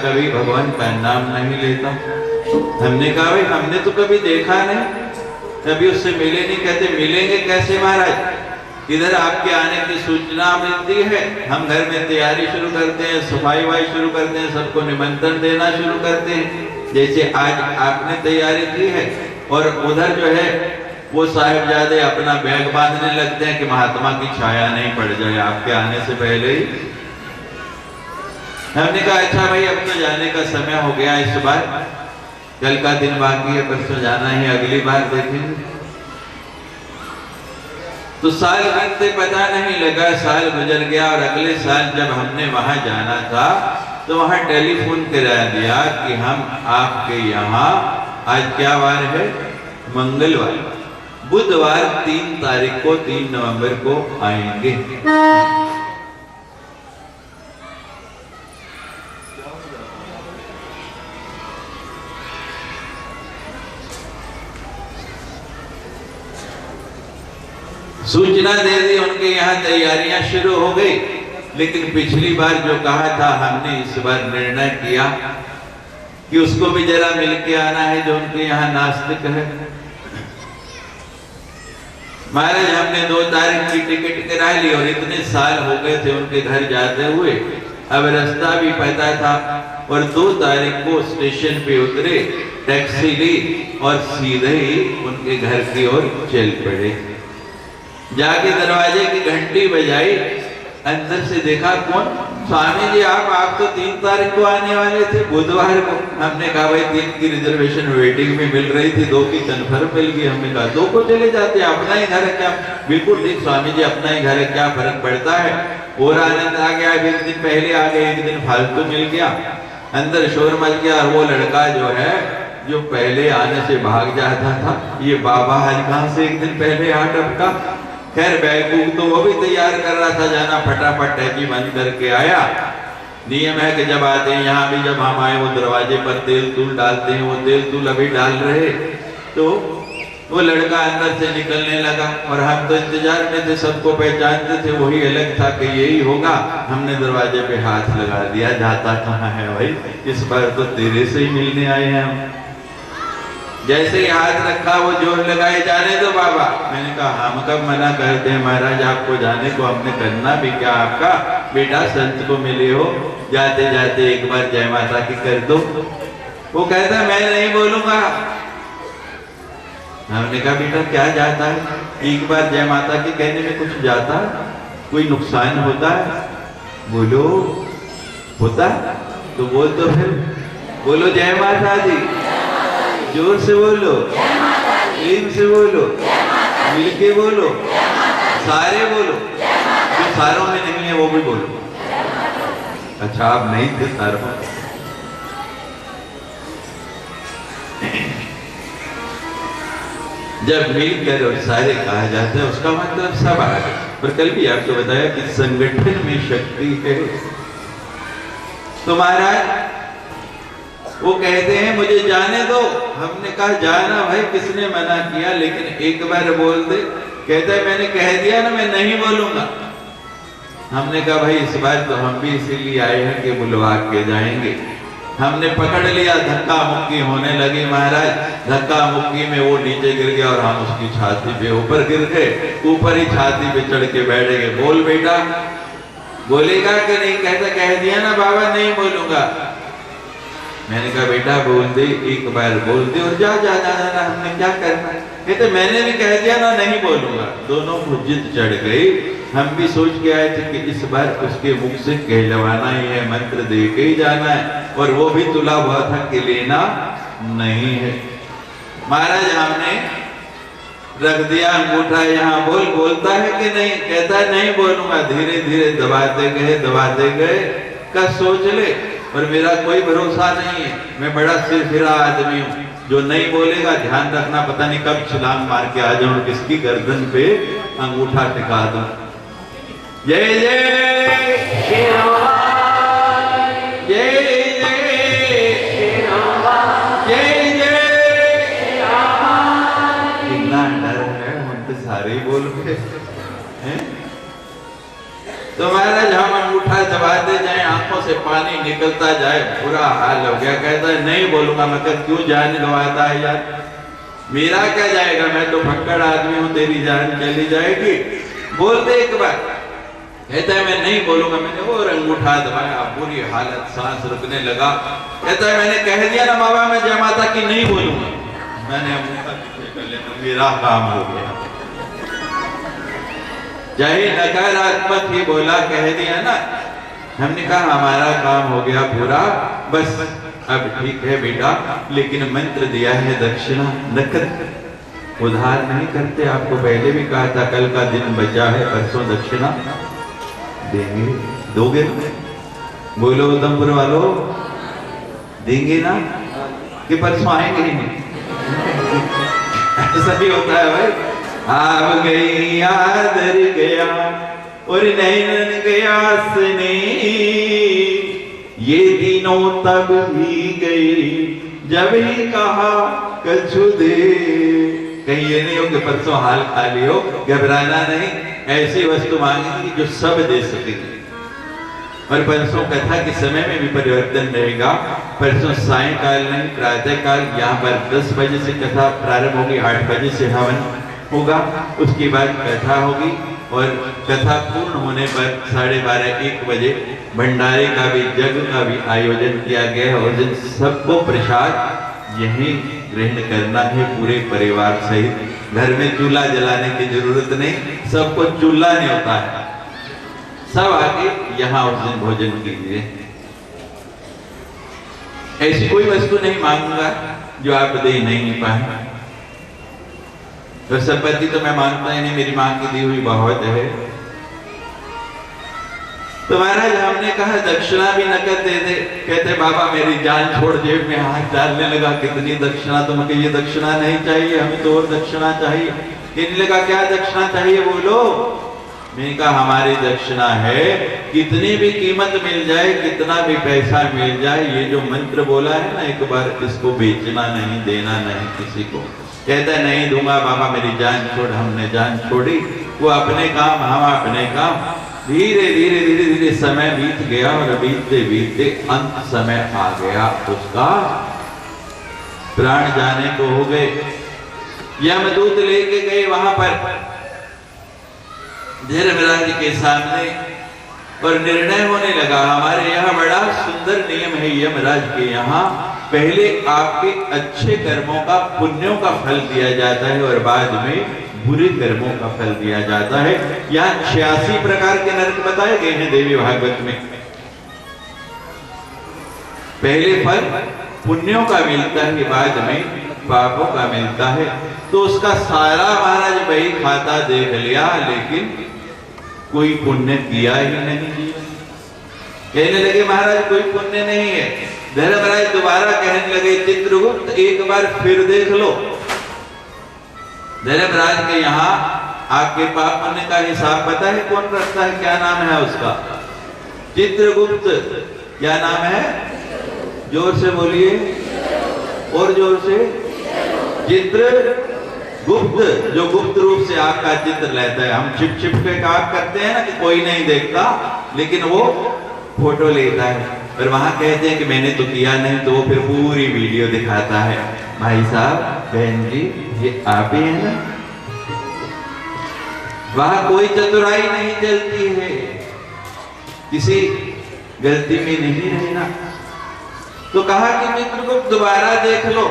कभी भगवान का नाम नहीं लेता? हमने कहा भाई हमने तो कभी देखा नहीं, कभी उससे मिले नहीं। कहते मिलेंगे कैसे महाराज, इधर आपके आने की सूचना मिलती है, हम घर में तैयारी शुरू करते हैं, सफाई वाई शुरू करते हैं, सबको निमंत्रण देना शुरू करते हैं जैसे आज आपने तैयारी की है। और उधर जो है वो साहिबजादे अपना बैग बांधने लगते हैं कि महात्मा की छाया नहीं पड़ जाए आपके आने से पहले ही। हमने कहा अच्छा भाई अब तो जाने का समय हो गया, इस बार कल का दिन बाकी है, परसों जाना है, अगली बार देखेंगे। तो साल बीतते पता नहीं लगा, साल गुजर गया और अगले साल जब हमने वहां जाना था तो वहां टेलीफोन करा दिया कि हम आपके यहाँ, आज क्या वार है, मंगलवार, बुधवार 3 तारीख को 3 नवंबर को आएंगे। सूचना दे दी, उनके यहाँ तैयारियां शुरू हो गई। लेकिन पिछली बार जो कहा था हमने इस बार निर्णय किया कि उसको भी जरा मिलके आना है जो उनके यहाँ नास्तिक है। महाराज हमने 2 तारीख की टिकट करा ली और इतने साल हो गए थे उनके घर जाते हुए, अब रास्ता भी पता था और 2 तारीख को स्टेशन पे उतरे, टैक्सी ली और सीधे ही उनके घर की ओर चल पड़े। जाके दरवाजे की घंटी बजाई, अंदर से देखा कौन, स्वामी जी आप तो 3 तारीख को आने वाले थे, बुधवार को। हमने कहा भाई 3 की रिजर्वेशन वेटिंग में मिल रही थी, 2 की कन्फर्म मिल गई। हमने कहा 2 को चले जाते, अपना ही घर है क्या। बिल्कुल ठीक स्वामी जी, अपना ही घर है, क्या फर्क पड़ता है। और आनंद आ गया, 1 दिन पहले आ गए, 1 दिन फालतू मिल गया। अंदर शोर मच गया और वो लड़का जो है जो पहले आने से भाग जाता था, ये बाबा आज कहां से 1 दिन पहले आ टपका। खैर बैग तो वो भी तैयार कर रहा था जाना, फटाफट टैची बंद करके आया। नियम है कि जब आते हैं यहाँ भी, जब हम आए वो दरवाजे पर तेल तूल डालते हैं, वो तेल तूल अभी डाल रहे तो वो लड़का अंदर से निकलने लगा और हम तो इंतजार में थे, सबको पहचानते थे, वही अलग था कि यही होगा। हमने दरवाजे पे हाथ लगा दिया, जाता कहाँ है भाई, इस बार तो तेरे से ही मिलने आए हैं हम। जैसे ही हाथ रखा वो जोर लगाए, जाने दो बाबा। मैंने कहा हम कब मना करते हैं महाराज आपको जाने को, हमने करना भी क्या आपका, बेटा संत को मिले हो, जाते जाते एक बार जय माता की कर दो। वो कहता मैं नहीं बोलूंगा। हमने कहा बेटा क्या जाता है, एक बार जय माता की कहने में कुछ जाता है, कोई नुकसान होता है, बोलो होता है तो बोल दो, फिर बोलो जय माता दी, जोर से बोलो, प्रेम से बोलो, मिलके बोलो, सारे बोलो, जो सारों में नहीं है वो भी बोलो। अच्छा आप नहीं थे सारों में। जब मिलकर और सारे कहा जाता है उसका मतलब सब आ गए। पर कल भी आपको बताया कि संगठन में शक्ति है। तो महाराज वो कहते हैं मुझे जाने दो। हमने कहा जाना भाई, किसने मना किया, लेकिन एक बार बोल दे। कहता है मैंने कह दिया ना, मैं नहीं बोलूंगा। हमने कहा भाई इस बार तो हम भी इसीलिए आए हैं कि बुलवा के जाएंगे। हमने पकड़ लिया, धक्का मुक्की होने लगी महाराज। धक्का मुक्की में वो नीचे गिर गया और हम उसकी छाती पे ऊपर गिर गए, ऊपर ही छाती पे चढ़ के बैठ गए। बोल बेटा, बोलेगा कि नहीं। कहता कह दिया ना बाबा नहीं बोलूंगा। मैंने कहा बेटा बोल दे, एक बार बोल दे और जा जा जा जा, हमने क्या करना है। कहते मैंने भी कह दिया ना नहीं बोलूंगा। दोनों को जिद चढ़ गई। हम भी सोच के आए थे कि इस बार उसके मुख से कहलवाना ही है, मंत्र दे के ही जाना है, और वो भी तुला हुआ था कि लेना नहीं है। महाराज हमने रख दिया अंगूठा, यहाँ बोल, बोलता है कि नहीं। कहता है नहीं बोलूंगा। धीरे धीरे दबाते गए। का सोच ले, पर मेरा कोई भरोसा नहीं है, मैं बड़ा सिर फिरा आदमी हूँ। जो नहीं बोलेगा ध्यान रखना, पता नहीं कब छलांग मार के आ जाऊं, किसकी गर्दन पे अंगूठा टिका दूं। जय जय जय कितना डर है, उनके सारे ही बोल हैं। तो महाराज हम अंगूठा दबाते जाए, आंखों से पानी निकलता जाए, बुरा हाल हो गया। कहता है नहीं बोलूंगा। मैं कहता क्यों जान गंवाता है यार, मेरा क्या जाएगा, मैं तो फक्कड़ आदमी हूं, तेरी जान चली जाएगी, बोल दे एक बार। कहता है मैं नहीं बोलूंगा। मैंने वो अंगूठा दबाया, बुरी हालत, सांस रुकने लगा। कहता है मैंने कह दिया ना बाबा मैं जय माता की नहीं बोलूंगा। मैंने अंगूठा पीछे कर लिया, मेरा काम हो गया। चाहे नकारात्मक ही बोला, कह दिया ना, हमने कहा हमारा काम हो गया पूरा, बस अब ठीक है बेटा, लेकिन मंत्र दिया है दक्षिणा नकद उधार नहीं करते। आपको पहले भी कहा था कल का दिन बचा है, परसों दक्षिणा देंगे, दोगे ना? बोलो उधमपुर वालों, देंगे ना कि परसों आएंगे ही नहीं? ऐसा भी होता है भाई। आप गई आदर गया और नैनन गया सने, ये दिनों तब भी गई जब ही कहा कछु दे। कहीं ये नहीं हो कि परसों हाल खा लियो, घबराना नहीं। ऐसी वस्तु मांगेगी जो सब दे सकेगी। और परसों कथा के समय में भी परिवर्तन रहेगा। परसों सायंकाल नहीं, प्रातःकाल यहाँ पर 10 बजे से कथा प्रारंभ होगी, 8 बजे से हवन होगा, उसके बाद कथा होगी और कथा पूर्ण होने पर 12:30 1 बजे भंडारे का भी, जग का भी आयोजन किया गया है। और जिन सबको प्रसाद यहीं ग्रहण करना है पूरे परिवार सहित। घर में चूल्हा जलाने की जरूरत नहीं, सबको चूल्हा नहीं होता है, सब आके यहाँ उस दिन भोजन कीजिए। ऐसी कोई वस्तु नहीं मांगूंगा जो आप दे नहीं पाए। तो संपत्ति तो मैं मानता ही नहीं, मेरी मां की दी हुई बहुत है। तो महाराज हमने कहा दक्षिणा भी नकद दे दे। कहते बाबा मेरी जान छोड़, जेब में हाथ डालने लगा, कितनी दक्षिणा? तो मैं ये दक्षिणा नहीं चाहिए, हमें तो और दक्षिणा चाहिए। कहने लगा क्या दक्षिणा चाहिए बोलो? मैंने कहा हमारी दक्षिणा है कितनी भी कीमत मिल जाए, कितना भी पैसा मिल जाए, ये जो मंत्र बोला है ना एक बार, इसको बेचना नहीं, देना नहीं किसी को। कहता है नहीं दूंगा बाबा, मेरी जान छोड़। हमने जान छोड़ी, वो अपने काम, हम अपने काम। धीरे धीरे धीरे धीरे समय बीत गया और बीतते बीतते अंत समय आ गया उसका। प्राण जाने को हो गए। यमदूत लेके गए वहां पर धर्मराज के सामने और निर्णय होने लगा। हमारे यहाँ बड़ा सुंदर नियम है यमराज के यहाँ, पहले आपके अच्छे कर्मों का, पुण्यों का फल दिया जाता है और बाद में बुरे कर्मों का फल दिया जाता है। यहाँ 86 प्रकार के नरक बताए गए हैं देवी भागवत में। पहले फल पुण्यों का मिलता है, बाद में पापों का मिलता है। तो उसका सारा महाराज बही खाता देख लिया, लेकिन कोई पुण्य किया ही नहीं। कहने लगे महाराज कोई पुण्य नहीं है। धर्मराज दोबारा कहने लगे चित्रगुप्त एक बार फिर देख लो। धर्मराज के यहाँ आपके पाप पुण्य का हिसाब पता है कौन रखता है? क्या नाम है उसका? चित्रगुप्त। क्या नाम है? जोर से बोलिए, और जोर से। चित्रगुप्त, जो गुप्त रूप से आपका चित्र लेता है। हम छिप छिप के काम करते हैं ना कि कोई नहीं देखता, लेकिन वो फोटो लेता है और वहां कहते हैं कि मैंने तो किया नहीं, तो वो फिर पूरी वीडियो दिखाता है। भाई साहब, बहन जी, ये आप ही है ना? वहां कोई चतुराई नहीं चलती है, किसी गलती में नहीं रहना। तो कहा कि मित्र को दोबारा देख लो।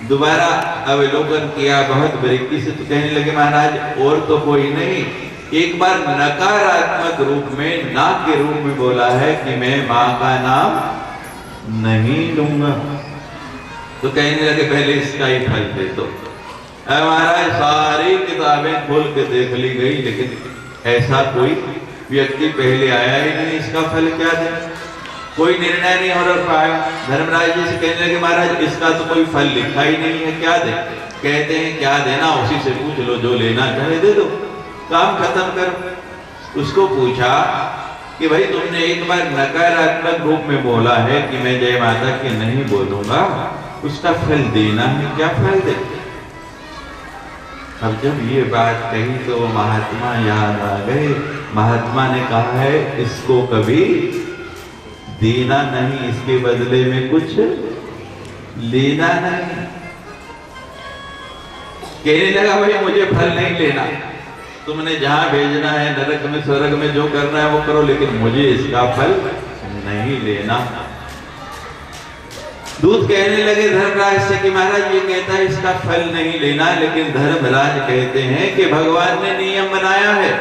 दोबारा अवलोकन किया बहुत बारीकी से। तो कहने लगे महाराज और तो कोई नहीं, एक बार नकारात्मक रूप में, ना के रूप में बोला है कि मैं मां का नाम नहीं लूंगा। तो कहने लगे पहले इसका ही फल दे दो। महाराज सारी किताबें खोल के देख ली गई, लेकिन ऐसा कोई व्यक्ति पहले आया ही नहीं। इसका फल क्या दे? कोई निर्णय नहीं हो पाया। धर्मराज जी से कहने लगे महाराज इसका तो कोई फल लिखा ही नहीं है, क्या दे? कहते हैं क्या देना, उसी से पूछ लो, जो लेना चाहे दे दो, काम खत्म करो। उसको पूछा कि भाई तुमने एक बार नकारात्मक रूप में बोला है कि मैं जय माता की नहीं बोलूंगा, उसका फल देना है, क्या फल दे? अब जब ये बात कही तो वो महात्मा याद आ गए। महात्मा ने कहा है इसको कभी देना नहीं, इसके बदले में कुछ लेना नहीं। कहने लगा भाई मुझे फल नहीं लेना, तुमने जहां भेजना है नरक में स्वर्ग में जो करना है वो करो, लेकिन मुझे इसका फल नहीं लेना। दूत कहने लगे धर्मराज से कि महाराज ये कहता है इसका फल नहीं लेना, लेकिन धर्मराज कहते हैं कि भगवान ने नियम बनाया है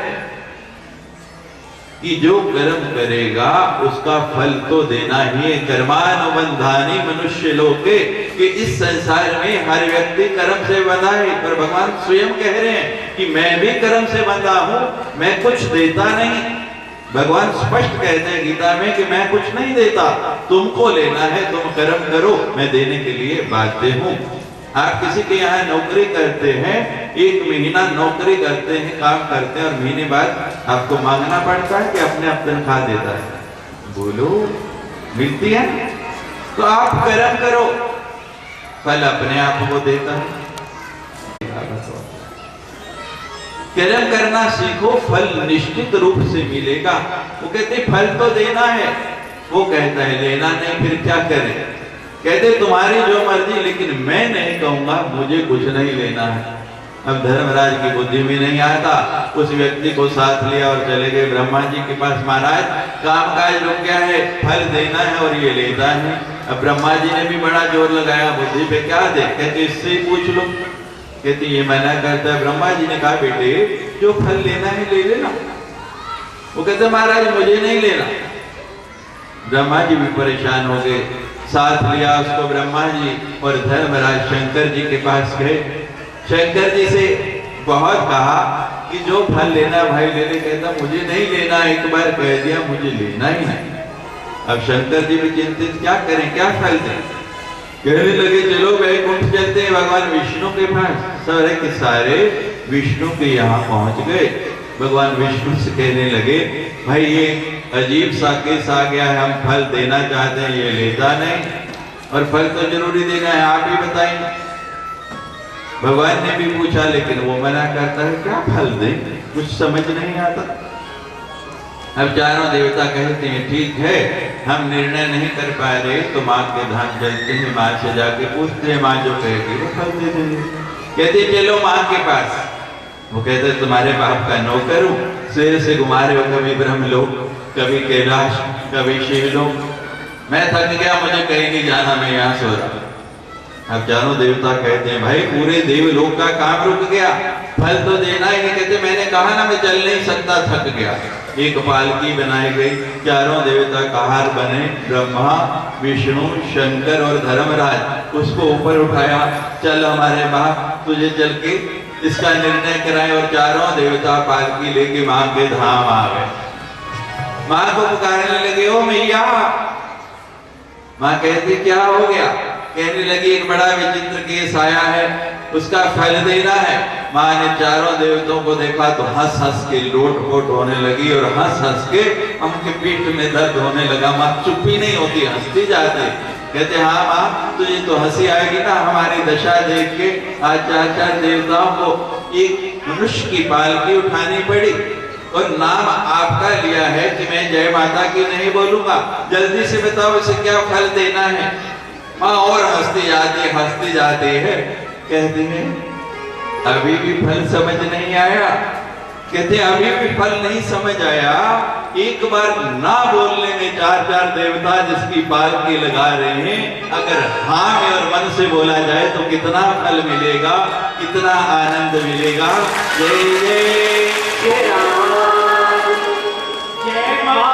कि जो कर्म करेगा उसका फल तो देना ही है। कर्मानुबंधानि मनुष्य लोके, कि इस संसार में हर व्यक्ति कर्म से बंधा है। पर भगवान स्वयं कह रहे हैं कि मैं भी कर्म से बंधा हूं, मैं कुछ देता नहीं। भगवान स्पष्ट कहते हैं गीता में कि मैं कुछ नहीं देता, तुमको लेना है, तुम कर्म करो, मैं देने के लिए बाध्य हूं। आप किसी के यहाँ नौकरी करते हैं, 1 महीना नौकरी करते हैं, काम करते हैं, और महीने बाद आपको मांगना पड़ता है कि अपने आप तनख्वाह देता है? बोलो, मिलती है? तो आप कर्म करो, फल अपने आप को देता है। कर्म करना सीखो, फल निश्चित रूप से मिलेगा। वो कहते फल तो देना है, वो कहता है लेना नहीं, फिर क्या करें? कहते तुम्हारी जो मर्जी, लेकिन मैं नहीं कहूंगा, मुझे कुछ नहीं लेना है। अब धर्मराज की बुद्धि में नहीं आता, उस व्यक्ति को साथ लिया और चले गए ब्रह्मा जी के पास। महाराज काम काज रुक गया है, फल देना है और ये लेता है। अब ब्रह्मा जी ने भी बड़ा जोर लगाया, बुद्धि पे क्या दे? कहते इससे ही पूछ लो। कहते ये मना करता है। ब्रह्मा जी ने कहा बेटे जो फल लेना है ले लेना। वो कहते महाराज मुझे नहीं लेना। ब्रह्मा जी भी परेशान हो गए, साथ लिया उसको ब्रह्मा जी और धर्मराज शंकर जी के पास गए। शंकर जी से बहुत कहा कि जो फल लेना भाई ले ले। कहता मुझे नहीं लेना, एक बार कह दिया मुझे लेना ही नहीं। अब शंकर जी भी चिंतित, क्या करें, क्या फल दें? कहने लगे चलो वैकुंठ चलते हैं भगवान विष्णु के पास। सारे के सारे विष्णु के यहाँ पहुंच गए। भगवान विष्णु से कहने लगे भाई ये अजीब सा केस आ गया है, हम फल देना चाहते हैं, ये लेता नहीं, और फल तो जरूरी देना है, आप ही बताइए। भगवान ने भी पूछा लेकिन वो मना करता है, क्या फल दें, कुछ समझ नहीं आता। अब चारों देवता कहते हैं ठीक है, हम निर्णय नहीं कर पा रहे तो माँ के धाम चलते हैं, माँ से जाके पूछते हैं, माँ जो कहेगी वो फल दे देंगे। कहते चलो माँ के पास। वो कहते तुम्हारे बाप का नौकर हूँ, शेर से घुमा रहे हो, कभी ब्रह्मलोक, कभी कैलाश, कभी शिवलोक, मैं थक गया, मुझे कहीं नहीं जाना, मैं यहाँ सो रहा। अब चारों देवता कहते हैं भाई पूरे देवलोक का काम रुक गया, फल तो देना ही नहीं। कहते मैंने कहा ना मैं चल नहीं सकता, थक गया। एक पालकी बनाई गई, चारों देवता कहार बने, ब्रह्मा विष्णु शंकर और धर्मराज, उसको ऊपर उठाया, चल हमारे बाप तुझे चल के इसका निर्णय कराए। और चारों देवता पालकी लेके माँ के धाम आ गए। माँ को पुकारने लगे ओ मैया। माँ कहती क्या हो गया? कहने लगी एक बड़ा विचित्र केस आया है, उसका फल देना है। माँ ने चारों देवताओं को देखा तो हंस हंस के लोट-पोट होने लगी और हंस हंस के उनके पीठ में दर्द होने लगा। माँ चुप ही नहीं होती, हंसती जाती। कहते हाँ माँ तुझे तो हंसी आएगी ना हमारी दशा देख के। आज चार देवताओं को एक मनुष्य की पालकी उठानी पड़ी और नाम आपका लिया है कि मैं जय माता की नहीं बोलूंगा, जल्दी से बताओ इसे क्या फल देना है। माँ और हंसती जाती है। कहती है अभी भी फल समझ नहीं आया। कहते अभी भी फल नहीं समझ आया। एक बार ना बोलने में चार देवता जिसकी पालकी लगा रहे हैं, अगर हाँ में और मन से बोला जाए तो कितना फल मिलेगा, कितना आनंद मिलेगा। जय जय जय राम जय माँ।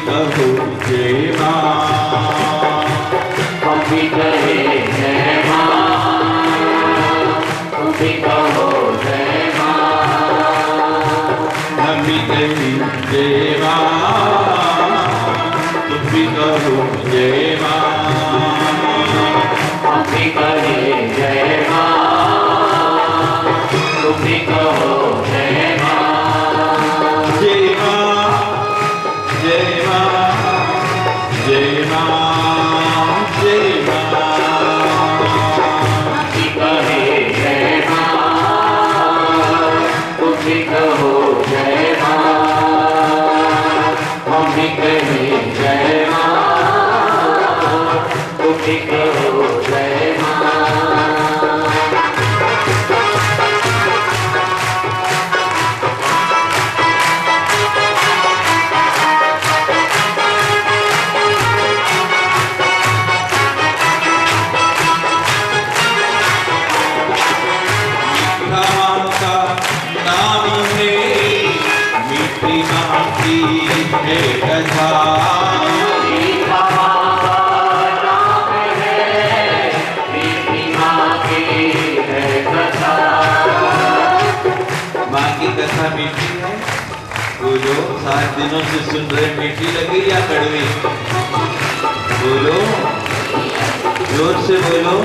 कहो जय माँ, हम भी कहे जय माँ, तुम भी कहो जय माँ, हम भी कहे जय माँ, तुम भी कहो जय माँ, हम भी कहे जय माँ, कथा मीठी है, बोलो। 7 दिनों से सुन रहे, मीठी लगी या कड़वी? बोलो, जोर से बोलो।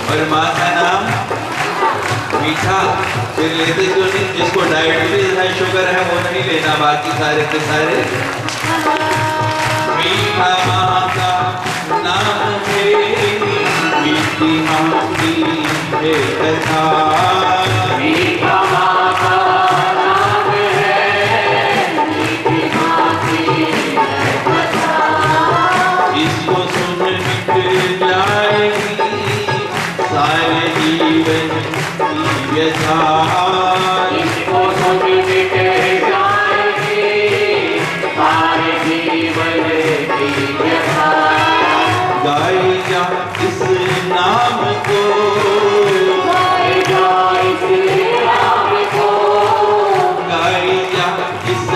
और माँ का नाम मीठा, फिर लेते क्यों नहीं? जिसको डायबिटीज है, शुगर है, वो नहीं लेना, बाकी सारे के सारे। मीठा माँ का नाम है, मीठी माँ की है कथा। मीठा माँ का नाम है, मीठी माँ की है कथा। इसको सुन मिट जाएगी सारे जीवन की व्यथा। इसको सुन मिट जाएगी सारे जीवन की व्यथा। गाई जा इस नाम को, गाई जा इस नाम को, गाई जा इस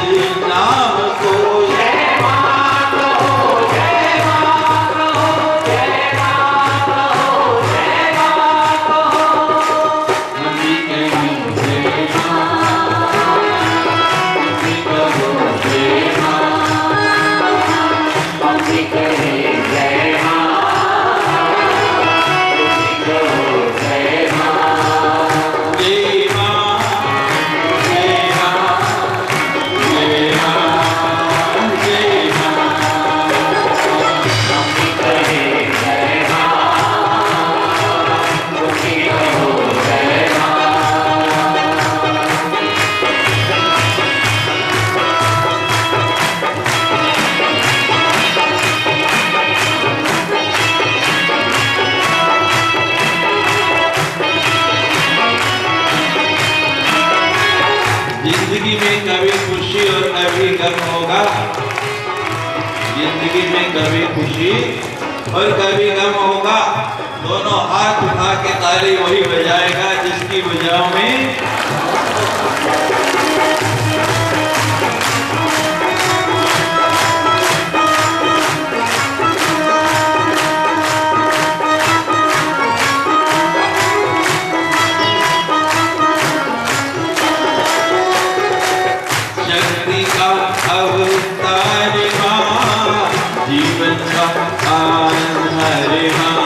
नाम को। जय माँ कहो, जय माँ कहो, जय माँ कहो, जय माँ कहो। हम भी कहें जय माँ, हम भी कहो जय माँ, हम भी कहें जय माँ। जिंदगी में कभी खुशी और कभी गम होगा, जिंदगी में कभी खुशी और कभी गम होगा। दोनों हाथ उठा के ताली वही बजाएगा जिसकी भुजाओं में शक्ति का अवतार माँ, जीवन का आधार माँ।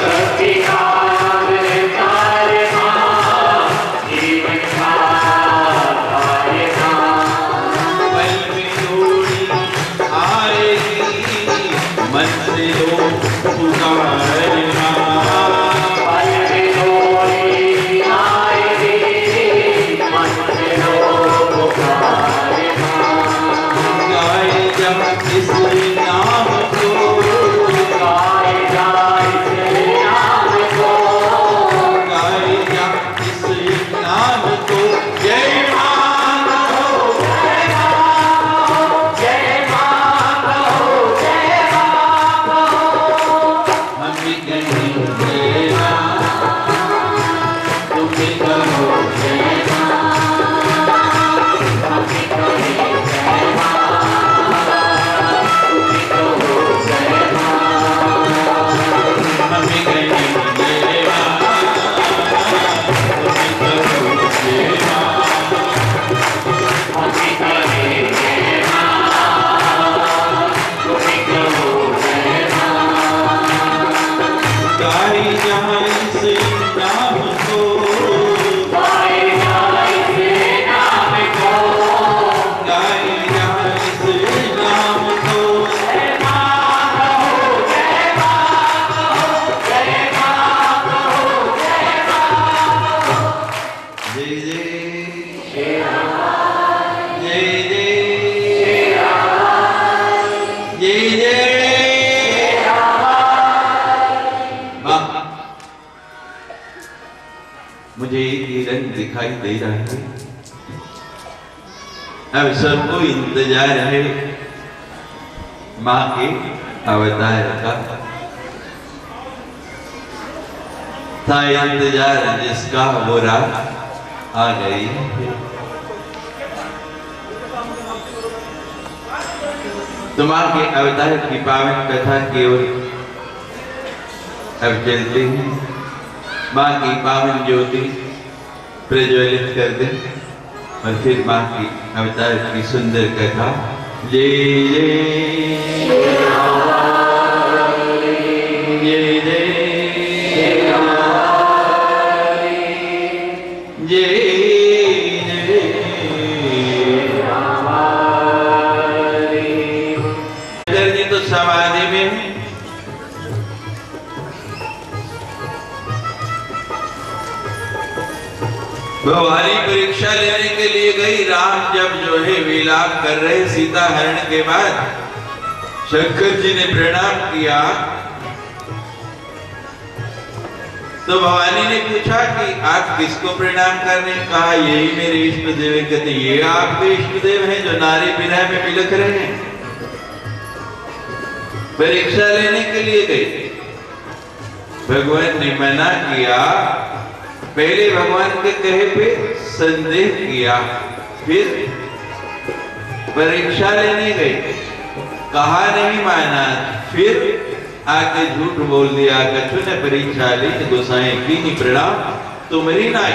शक्ति का अवतार माँ, जीवन का आधार माँ। पल में थोड़ी आएगी मन से लो पुकार माँ। पल में थोड़ी आएगी मन से लो पुकार माँ। गाए जा इस नाम को, गाए जा इस नाम को, गाए जा इस नाम को। जय माँ कहो, जय माँ कहो, जय माँ कहो, जय माँ कहो। मुझे ये रंग दिखाई दे रहा है। अब सबको इंतजार है माँ के अवतार का, था इंतजार जिसका वो रात आ गई है। तो माँ के अवतार की पावन कथा की ओर अब चलते हैं। माँ की पावन ज्योति प्रज्वलित कर दे और फिर माँ की अवतार की सुंदर कथा जय जय जय जय जय तो समाधि में भवानी परीक्षा लेने के लिए गई। राम जब जो है विलाप कर रहे सीता हरण के बाद, शंकर जी ने प्रणाम किया तो भवानी ने पूछा कि आप किसको प्रणाम करने? कहा यही मेरे इष्ट देव। कहते ये आपके इष्ट देव हैं जो नारी विरह में बिलख रहे हैं? परीक्षा लेने के लिए गए, भगवान ने मना किया। पहले भगवान के कहे पे संदेह किया, फिर परीक्षा लेने गए, कहा नहीं माना, फिर आके झूठ बोल दिया। कछु ने परीक्षा ली गोसाई की नहीं प्रणाम तुम्हारी नाई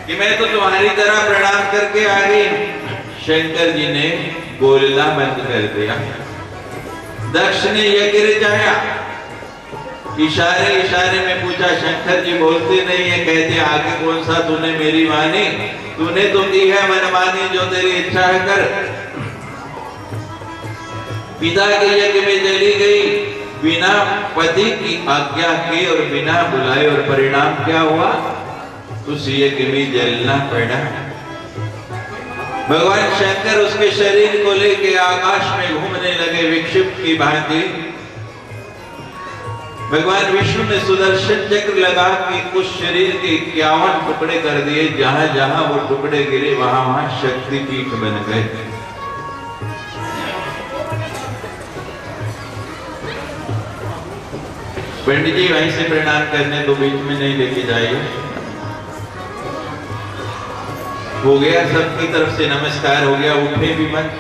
कि मैं तो तुम्हारी तरह प्रणाम करके आ गई। शंकर जी ने बोलना बंद कर दिया। दक्ष ने यज्ञ रचाया, इशारे इशारे में पूछा, शंकर जी बोलते नहीं है, कहते आगे कौन सा तूने मेरी मानी? तूने तो की है मनमानी, जो तेरी इच्छा है कर। पिता के यज्ञ में चली गई बिना पति की आज्ञा के और बिना बुलाए, और परिणाम क्या हुआ? उस यज्ञ में जलना पड़ा। भगवान शंकर उसके शरीर को लेके आकाश में घूमने लगे विक्षिप्त की भांति। भगवान विष्णु ने सुदर्शन चक्र लगा के उस शरीर के 51 टुकड़े कर दिए। जहां जहां वो टुकड़े गिरे वहां वहां शक्तिपीठ बन गए। पंडित जी वहीं से प्रणाम करने को बीच में नहीं लेके जाइए। हो गया, सबकी तरफ से नमस्कार हो गया, उठे भी मत।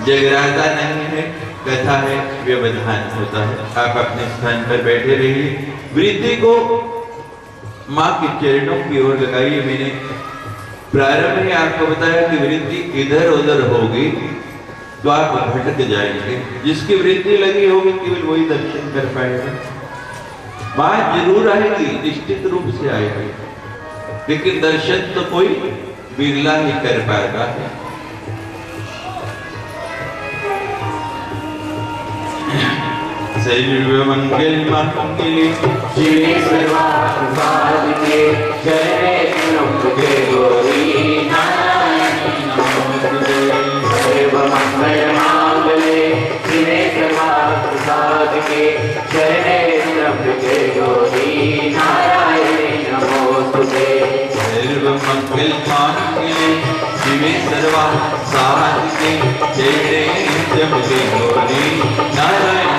जगराता नहीं है, कथा है, व्यवधान होता है। आप अपने स्थान पर बैठे रहिए। वृद्धि को माँ के चरणों की ओर लगाइए। मैंने प्रारंभ में आपको बताया कि वृद्धि इधर उधर होगी तो आप भटक जाएंगे। जिसकी वृद्धि लगी होगी केवल वही दर्शन कर पाएगा। माँ जरूर आएगी, निश्चित रूप से आएगी, लेकिन दर्शन तो कोई बिरला ही कर पाएगा। सर्वमंगल मांगल्ये शिवे सर्वार्थसाधिके शरणे त्र्यंबके गौरी नारायणी नमोस्तुते। सर्वमंगल मांगल्ये शिवे सर्वार्थसाधिके शरणे त्र्यंबके गौरी नारायणी नमोस्तुते। सर्वमंगल मांगल्ये शिवे सर्वार्थसाधिके शरणे त्र्यंबके गौरी नारायणी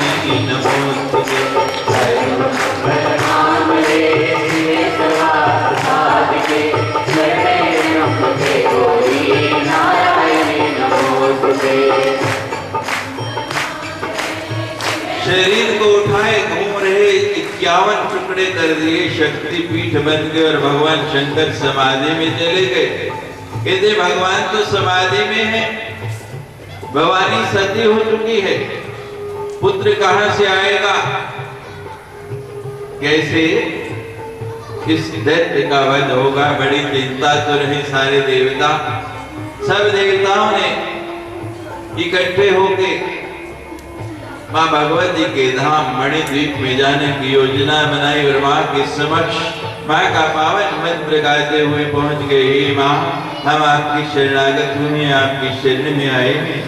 नमोस्तुते। शरीर को उठाए घूम रहे 51 टुकड़े कर दिए, शक्तिपीठ बन गए और भगवान शंकर समाधि में चले गए। कहते भगवान तो समाधि में है, भवानी सती हो चुकी है, पुत्र कहां से आएगा? कैसे इस दैत्य का वध होगा? बड़ी चिंता तो रही सारे देवता। सब देवताओं ने इकट्ठे होके मां भगवती के धाम मणिद्वीप में जाने की योजना बनाई और मां के समक्ष मां का पावन मंत्र गाते हुए पहुंच गए। हे मां, हम आपकी शरणागत हुए, आपकी शरण में आए हैं।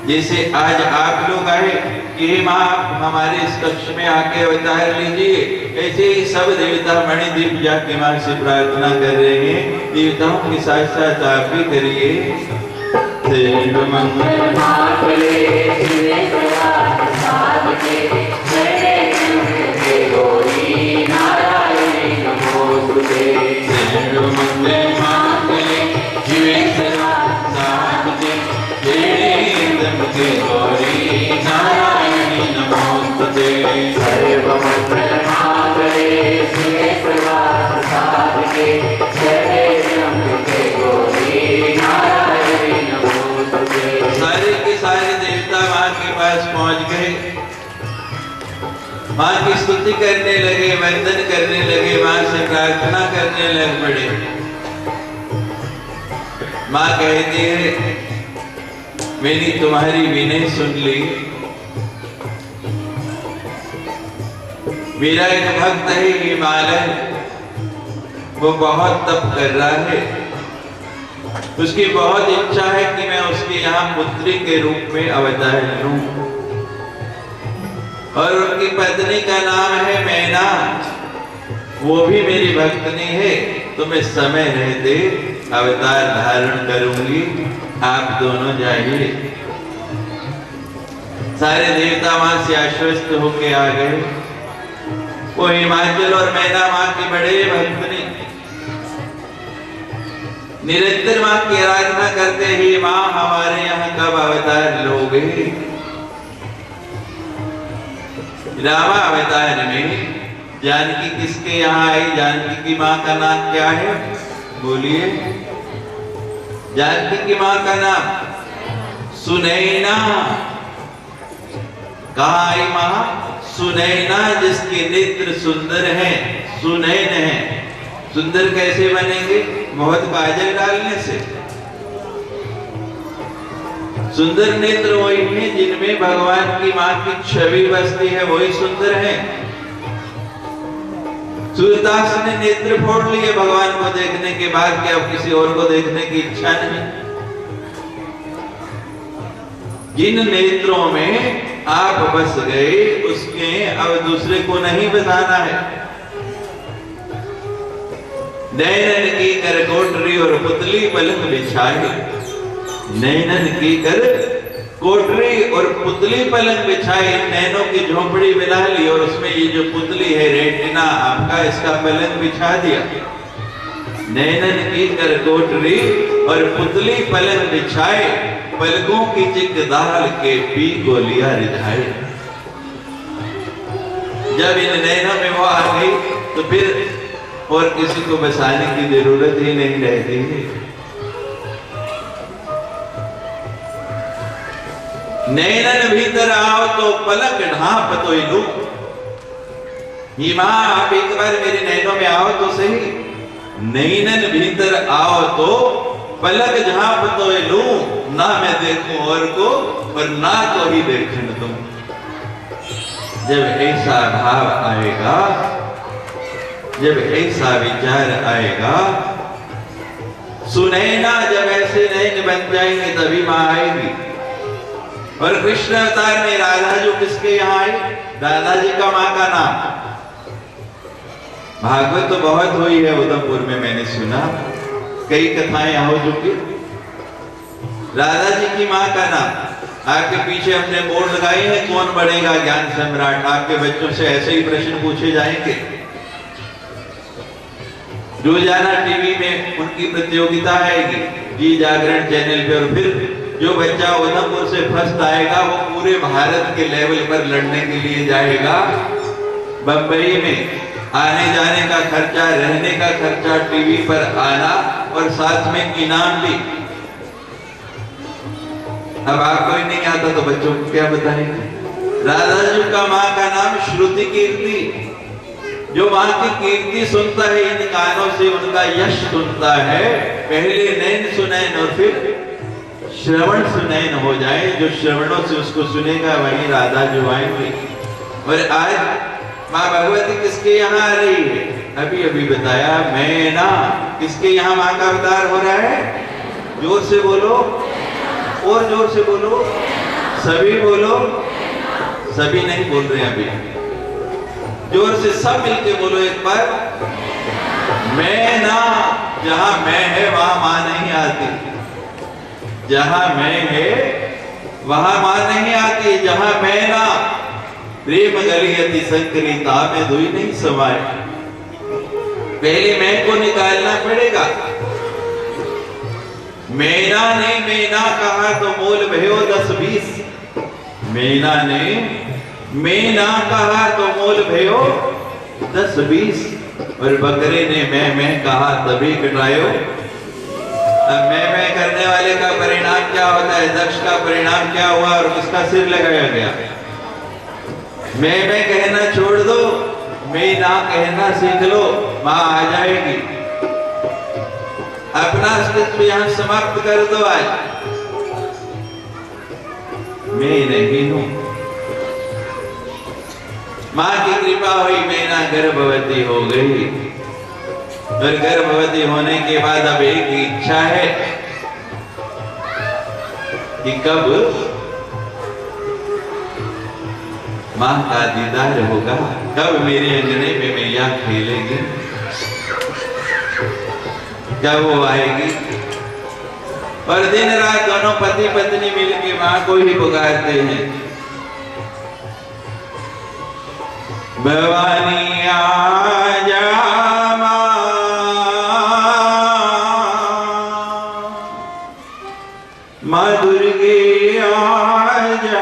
जैसे आज आप लोग आए कि हे माँ आप हमारे इस कक्ष में आके अवतार लीजिए, ऐसे ही सब देवता मणिदीप जाके माँ से प्रार्थना कर रहे हैं। देवताओं के साथ साथ आप भी करिए। देव मंगल मांगल्ये शिवे सर्वार्थसाधिके शरण्ये गौरी नारायणी नमोस्तुते। देव मंगल मांगल्ये शिवे सर्वार्थसाधिके शरण्ये गौरी नारायणी नमोस्तुते। सर्व मंगल मांगल्ये शिवे सर्वार्थसाधिके शरण्ये गौरी नारायणी नमोस्तुते। सारे के सारे देवता माँ के पास पहुंच गए, माँ की स्तुति करने लगे, वंदन करने लगे, माँ से प्रार्थना करने लग पड़े। माँ कहती है मैंने तुम्हारी विनय सुन ली। मेरा एक भक्त है हिमालय, वो बहुत तप कर रहा है, उसकी बहुत इच्छा है कि मैं उसके यहाँ पुत्री के रूप में अवतार लूं, और उनकी पत्नी का नाम है मैना, वो भी मेरी भक्तनी है। तो मैं समय रहते अवतार धारण करूंगी, आप दोनों जाइए। सारे देवता वहां से आश्वस्त होके आ गए। वो हिमाचल और मैना माँ की बड़े भक्तनी, निरंतर माँ की आराधना करते ही माँ हमारे यहाँ कब अवतार लोगे। रामा अवतार में जानकी किसके यहाँ आई? जानकी की माँ का नाम क्या है? बोलिए। जानकी की माँ का नाम सुनैना। कहाँ आई माँ? सुनैना, जिसके नेत्र सुंदर हैं, सुनैन है। सुंदर कैसे बनेंगे? बहुत काजल डालने से। सुंदर नेत्र वही हैं जिनमें भगवान की माँ की छवि बसती है, वही सुंदर है। सूरदास ने नेत्र फोड़ लिए भगवान को देखने के बाद कि अब किसी और को देखने की इच्छा नहीं। जिन नेत्रों में आप बस गए उसके अब दूसरे को नहीं बसाना है। नैनन की कर कोटरी और पुतली पलंग बिछाई। नैनन की कर कोटरी और पुतली पलंग बिछाई, नैनों की झोपड़ी बना ली और उसमें ये जो पुतली है रेटिना आपका, इसका पलंग बिछा दिया। नैनन की कर कोटरी और पुतली पलंग बिछाए, पलकों की चिक दाल के पी गोलियां रिझाए। जब इन नैनों में वो आ गई तो फिर और किसी को बसाने की जरूरत ही नहीं रहती है। नैनन भीतर आओ तो पलक ढांप तो लू। ये माँ आप एक बार मेरे नैनों में आओ तो सही। नैनन भीतर आओ तो पलक झांप तो लू, ना मैं देखूं और को और ना को ही देखने दूं। जब ऐसा भाव आएगा, जब ऐसा विचार आएगा, सुनैना जब ऐसे नैन बन जाएंगे तभी माँ आएगी। और कृष्ण अवतार में राधा जो किसके यहाँ आई? राधा जी का माँ का नाम। भागवत तो बहुत हुई है उधमपुर में, मैंने सुना कई कथाएं हो चुकी। राधा जी की माँ का नाम, आपके पीछे हमने बोर्ड लगाई है कौन बनेगा ज्ञान सम्राट। आपके बच्चों से ऐसे ही प्रश्न पूछे जाएंगे। रोजाना टीवी में उनकी प्रतियोगिता आएगी, जी जागरण चैनल पे, और फिर जो बच्चा उधमपुर से फर्स्ट आएगा वो पूरे भारत के लेवल पर लड़ने के लिए जाएगा। बंबई में आने जाने का खर्चा, रहने का खर्चा, टीवी पर आना और साथ में इनाम भी। अब आपको ही नहीं आता तो बच्चों को क्या बताएंगे। राधा जी का माँ का नाम श्रुति कीर्ति। जो माँ की कीर्ति सुनता है इन कानों से, उनका यश सुनता है। पहले नैन सुनैन और फिर श्रवण सुनैन हो जाए। जो श्रवणों से उसको सुनेगा वही राधा जो आएंगे। और आज माँ भगवती किसके यहाँ आ रही है? अभी अभी बताया, मैना। किसके यहाँ माँ का अवतार हो रहा है? जोर से बोलो, और जोर से बोलो। सभी बोलो। सभी नहीं बोल रहे अभी, जोर से सब मिलके बोलो एक बार। मैं ना, जहां मैं है वहां मां नहीं आती। जहां मैं है वहां मां नहीं आती। जहां मैं ना, प्रेम गली अति संकरी तामे दुई नहीं समाए। पहले मैं को निकालना पड़ेगा। मैना ने मैना कहा तो मोल भयो 10-20। मैना ने मैना कहा तो मोल भयो 10-20। और बकरे ने मैं कहा तभी कटायो। अब मैं करने वाले का परिणाम क्या होता है? दक्ष का परिणाम क्या हुआ? और उसका सिर लगाया गया। मैं कहना छोड़ दो, मैं ना कहना सीख लो, मां आ जाएगी। अपना अस्तित्व यहां समाप्त कर दो। आज मैं नहीं हूं। मां की कृपा हुई, मैं ना गर्भवती हो गई। और गर्भवती होने के बाद अब एक इच्छा है कि कब मां का दीदार होगा, कब मेरे अंगने में मैया खेलेगी, कब वो आएगी। और दिन रात दोनों पति पत्नी मिलकर मां को ही पुकारते हैं, भवानी आजा मां दुर्गे आजा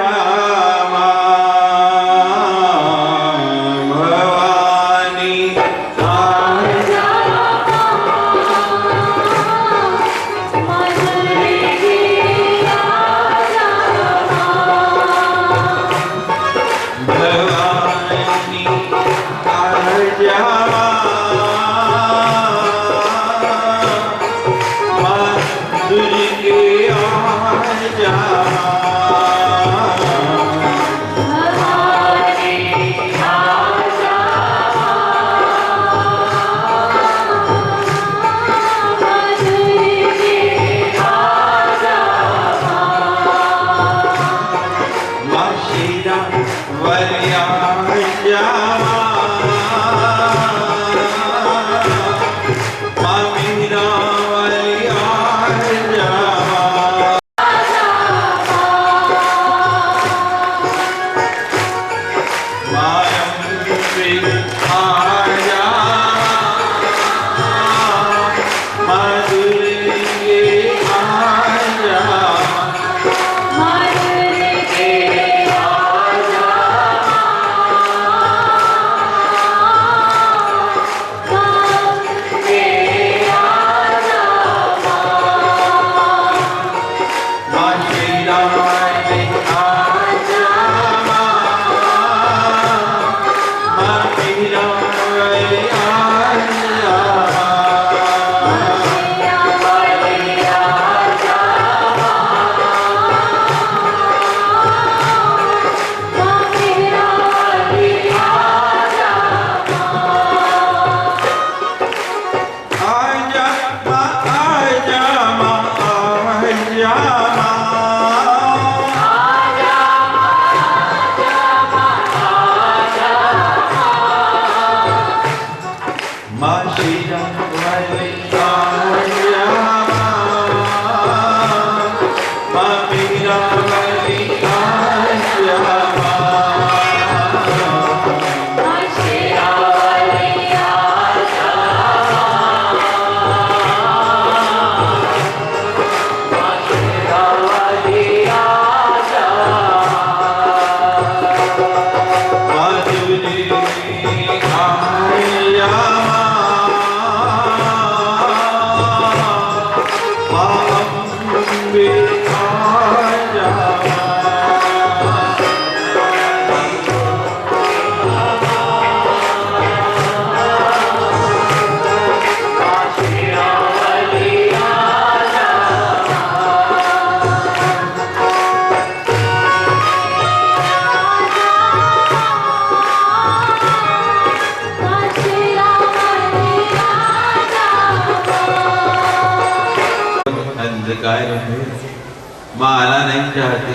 मां आना नहीं चाहती।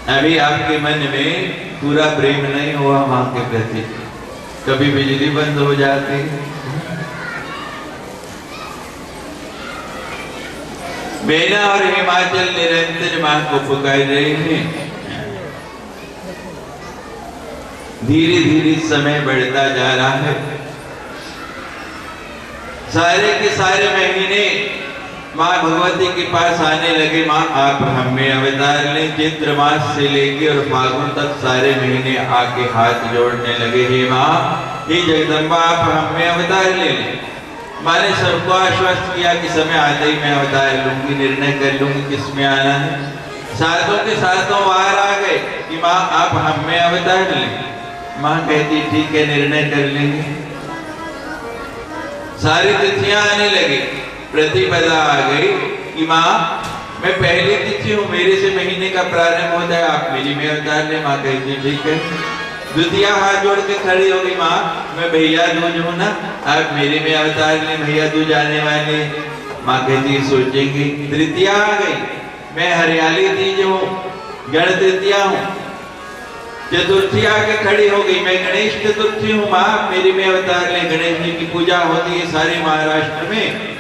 अभी आपके मन में पूरा प्रेम नहीं हुआ माँ के प्रति, कभी बिजली बंद हो जाती, बेना और हिमाचल निरंतर मां को पुकार रहे हैं। धीरे धीरे समय बढ़ता जा रहा है, सारे के सारे महीने मां भगवती के पास आने लगे। मां आप हमें अवतार लें। चैत्र मास से लेके और फागुन तक सारे महीने आके हाथ जोड़ने लगे, हे मां, हे जगदम्बा, आप हमें अवतार ले लें। मां ने सबको आश्वस्त किया कि समय आते ही मैं अवतार लूंगी, निर्णय कर लूंगी किसमें आना है। सातों के सातों वार आ गए कि मां आप हमें अवतार लें। मां कहती ठीक है, निर्णय कर लेंगे। सारी तिथियां आने लगी, प्रतिपदा आ गई कि मां मैं पहली तिथि हूँ, मेरे से महीने का प्रारंभ होता है, आप मेरी में अवतार लें। मां कहती ठीक है। द्वितीया हाथ जोड़ के खड़ी हो गई, मां मैं भैया दूज हूँ ना, आप मेरे में अवतार लें, भैया दूज आने वाले। मां कहती सोचेंगी। तृतीया आ गई, मैं हरियाली तीज हूँ, गण तृतीया हूँ। चतुर्थी आके खड़ी हो गई, मैं गणेश चतुर्थी हूँ, मां मेरे में अवतार लें। गणेश जी की पूजा होती है सारे महाराष्ट्र में,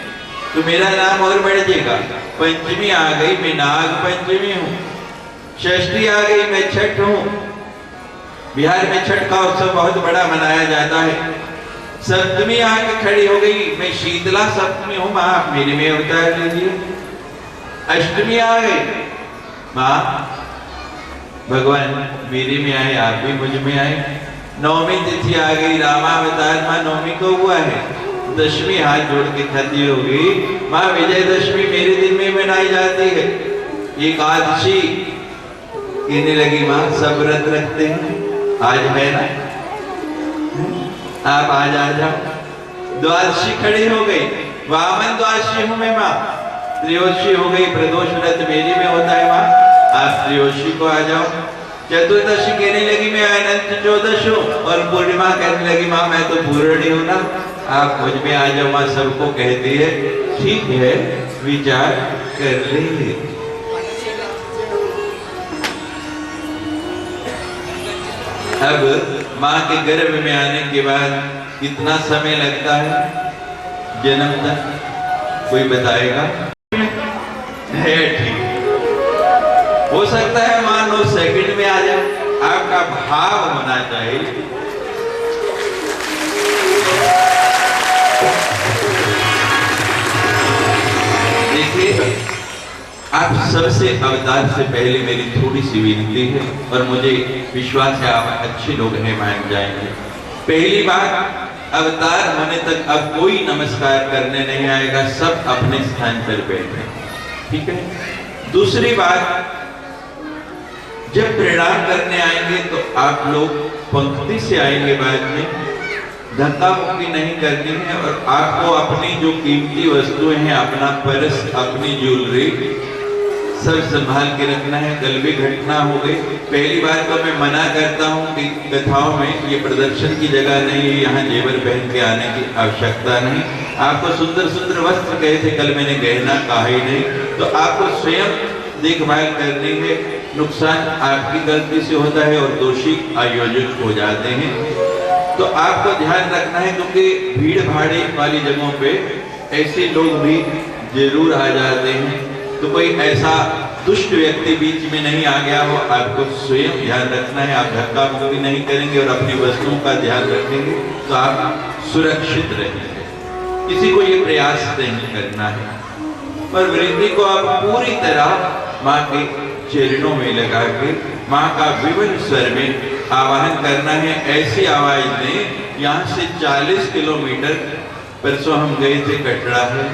तो मेरा नाम और बढ़ जाएगा। पंचमी आ गई, मैं नाग पंचमी हूँ। षष्ठी आ गई, मैं छठ हूँ। बिहार में छठ का उत्सव बहुत बड़ा मनाया जाता है। सप्तमी आके खड़ी हो गई, मैं शीतला सप्तमी हूँ, मां मेरे में अवतार लीजिए। अष्टमी आ गई, मां भगवान मेरे में आए, आप भी मुझ में आए। नवमी तिथि आ गई, रामावतार मां नवमी को हुआ है। दशमी हाथ जोड़ के खड़ी हो गई, मां विजयदशमी मेरे दिन में मनाई जाती है। एकादशी कहने लगी, मां सब व्रत रखते हैं, आज है ना, आप आज आ जाओ। द्वादशी खड़ी हो गई, वामन द्वादशी हूं मैं, मां त्रयोदशी हो गई, प्रदोष व्रत मेरी में होता है, मां आप त्रयोदशी को आ जाओ। चतुर्दशी कहने लगी, मैं अनंत चौदश हूँ। और पूर्णिमा कहने लगी, मां मैं तो पूर्णी हूँ ना, आप मुझ में आ जाओ। मां सबको कहती है ठीक है, विचार कर लेंगे। अब मां के गर्भ में आने के बाद कितना समय लगता है जन्म तक, कोई बताएगा? है ठीक, हो सकता है मान लो सेकंड में आ जाए। आपका भाव होना चाहिए। देखिए, आप सबसे अवतार से पहले मेरी थोड़ी सी विनती है, और मुझे विश्वास है आप अच्छे लोग हैं, मान जाएंगे। पहली बात, अवतार होने तक अब कोई नमस्कार करने नहीं आएगा, सब अपने स्थान पर बैठे, ठीक है। दूसरी बात, जब प्रणाम करने आएंगे तो आप लोग पंक्ति से आएंगे, बाद में धक्का मुक्की नहीं करनी है। और आपको अपनी जो कीमती वस्तुएं हैं, अपना पर्स, अपनी ज्वेलरी सब संभाल के रखना है। कल भी घटना हो गई। पहली बार तो मैं मना करता हूँ कि कथाओं में ये प्रदर्शन की जगह नहीं है, यहाँ जेवर पहन के आने की आवश्यकता नहीं। आपको सुंदर सुंदर वस्त्र कहे थे, कल मैंने गहना कहा ही नहीं, तो आपको स्वयं देखभाल करनी है। नुकसान आपकी गलती से होता है और दोषी आयोजक हो जाते हैं, तो आपको ध्यान रखना है, क्योंकि भीड़ भाड़ वाली जगहों पे ऐसे लोग भी जरूर आ जाते हैं। तो कोई ऐसा दुष्ट व्यक्ति बीच में नहीं आ गया हो, आपको स्वयं ध्यान रखना है। आप धक्का मुक्की नहीं करेंगे और अपनी वस्तुओं का ध्यान रखेंगे तो आप सुरक्षित रहेंगे। किसी को ये प्रयास नहीं करना है। और वृद्धि को आप पूरी तरह माँ के चरणों में लगा के माँ का विभिन्न स्वर में आवाहन करना है। ऐसी आवाज में यहाँ से 40 किलोमीटर, परसों हम गए थे कटरा है,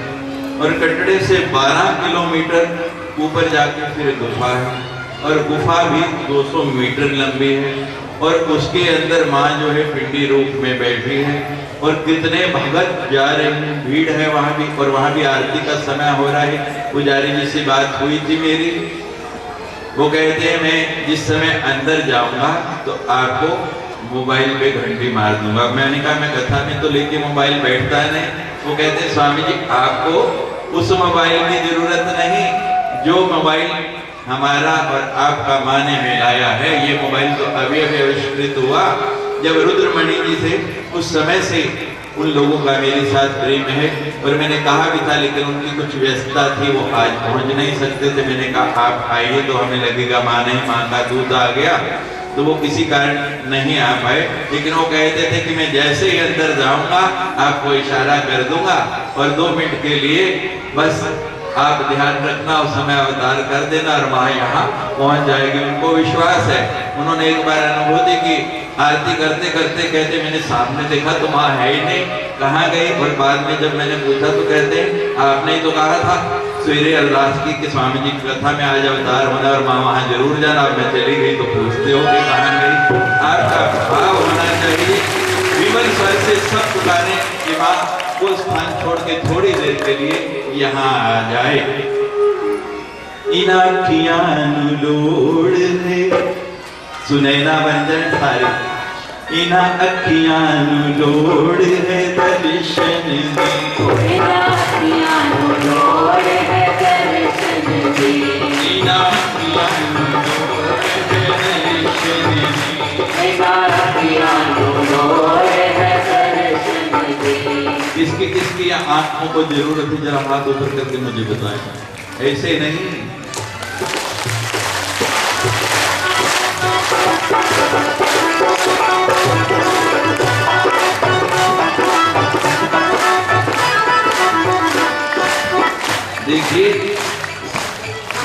और कटड़े से 12 किलोमीटर ऊपर जाके फिर गुफा है, और गुफा भी 200 मीटर लंबी है, और उसके अंदर माँ जो है पिंडी रूप में बैठी है, और कितने भगत जा रहे हैं, भीड़ है वहाँ भी, और वहाँ भी आरती का समय हो रहा है। पुजारी जी से बात हुई थी मेरी, वो कहते हैं मैं जिस समय अंदर जाऊंगा तो आपको मोबाइल पे घंटी मार दूंगा। मैंने कहा मैं कथा में तो लेके मोबाइल बैठता नहीं। वो कहते हैं स्वामी जी आपको उस मोबाइल की जरूरत नहीं जो मोबाइल हमारा और आपका माँ ने मिलाया है। ये मोबाइल तो अभी अभी आविष्कृत हुआ, जब रुद्रमणि जी थे उस समय से उन लोगों का मेरे साथ प्रेम है। और मैंने कहा भी था, लेकिन उनकी कुछ व्यस्तता थी, वो आज पहुंच नहीं सकते थे। मैंने कहा आप आइए तो हमें लगेगा माँ नहीं, माँ का दूध आ गया, तो वो किसी कारण नहीं आ पाए। लेकिन वो कहते थे कि मैं जैसे ही अंदर जाऊंगा आपको इशारा कर दूंगा और 2 मिनट के लिए बस आप ध्यान रखना, उस समय अवतार कर देना और माँ यहाँ पहुंच जाएगी। उनको विश्वास है। उन्होंने एक बार अनुभूति की, आरती करते करते कहते मैंने सामने देखा तो माँ है ही नहीं, कहाँ गई? और बाद में जब मैंने पूछा तो कहते आपने ही तो कहा था सवेरे अरदास की कि स्वामी जी की कथा में आज अवतार होना और माँ वहाँ जरूर जाना। और मैं चली गई तो पूछते हो कि कहाँ गई? आपका भाव होना चाहिए विमल स्वर से सब पुकारे कि माँ वो स्थान छोड़ के थोड़ी देर के लिए यहाँ आ जाए। इना किया लोड़ है सुनैना बंजन सारे, इना अखियां लोड़ है दर्शन दी, इना अखियां लोड़ है दर्शन दी, इना अखियां लोड़ है दर्शन दी, इना अखियां लोड़ है दर्शन दी। किसकी किसकी आंखों को जरूरत है, जरा हाथ ऊपर करके मुझे बताएं। ऐसे नहीं, देखिए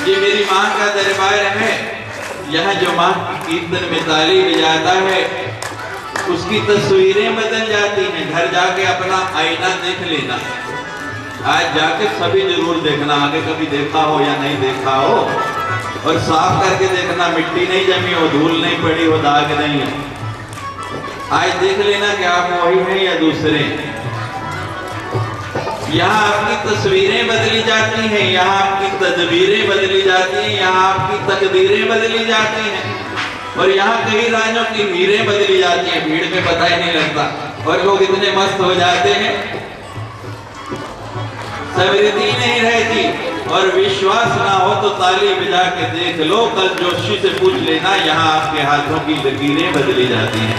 ये मेरी माँ का दरबार है। यहाँ जो माँ कीर्तन में ताली बजाता है उसकी तस्वीरें बदल जाती हैं। घर जाके अपना आईना देख लेना, आज जाके सभी जरूर देखना, आगे कभी देखा हो या नहीं देखा हो, और साफ करके देखना, मिट्टी नहीं जमी हो, धूल नहीं पड़ी हो, दाग नहीं है। आज देख लेना कि आप वही हैं या दूसरे। यहाँ आपकी तस्वीरें बदली जाती हैं, यहाँ आपकी तदबीरें बदली जाती हैं, यहाँ आपकी तकदीरें बदली जाती हैं, और यहाँ कई राजों की मीरें बदली जाती हैं। भीड़ में पता ही नहीं लगता और लोग इतने मस्त हो जाते हैं, समृद्धि नहीं रहती। और विश्वास ना हो तो ताली बजा के देख लो, कल जोशी से पूछ लेना, यहाँ आपके हाथों की लकीरें बदली जाती हैं।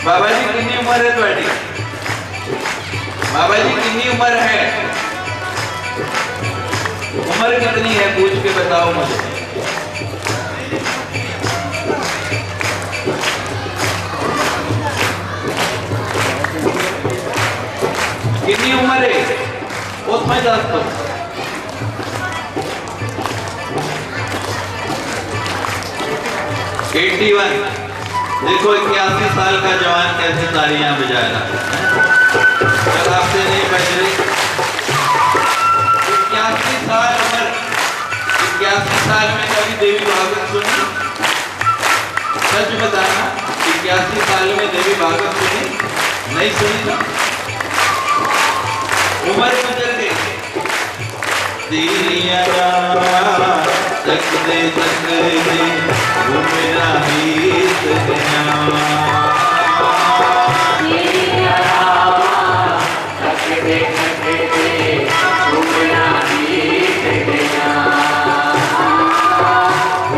बाबा जी कितनी उम्र है तुम्हारी? बाबा जी कितनी उम्र है? उम्र कितनी है पूछ के बताओ मुझे। कितनी उम्र है? उसमें 10 तो 81। देखो 81 साल का जवान कैसे तालियां बजा रहा है। कल आपसे नहीं बज रही। 81 साल उम्र, 81 साल में कभी देवी भागवत सुनी? सच बताना, 81 साल में देवी भागवत सुनी नहीं सुनी ना, उम्र गुजर गई। तेरिया तक दे मेरा बीत गया,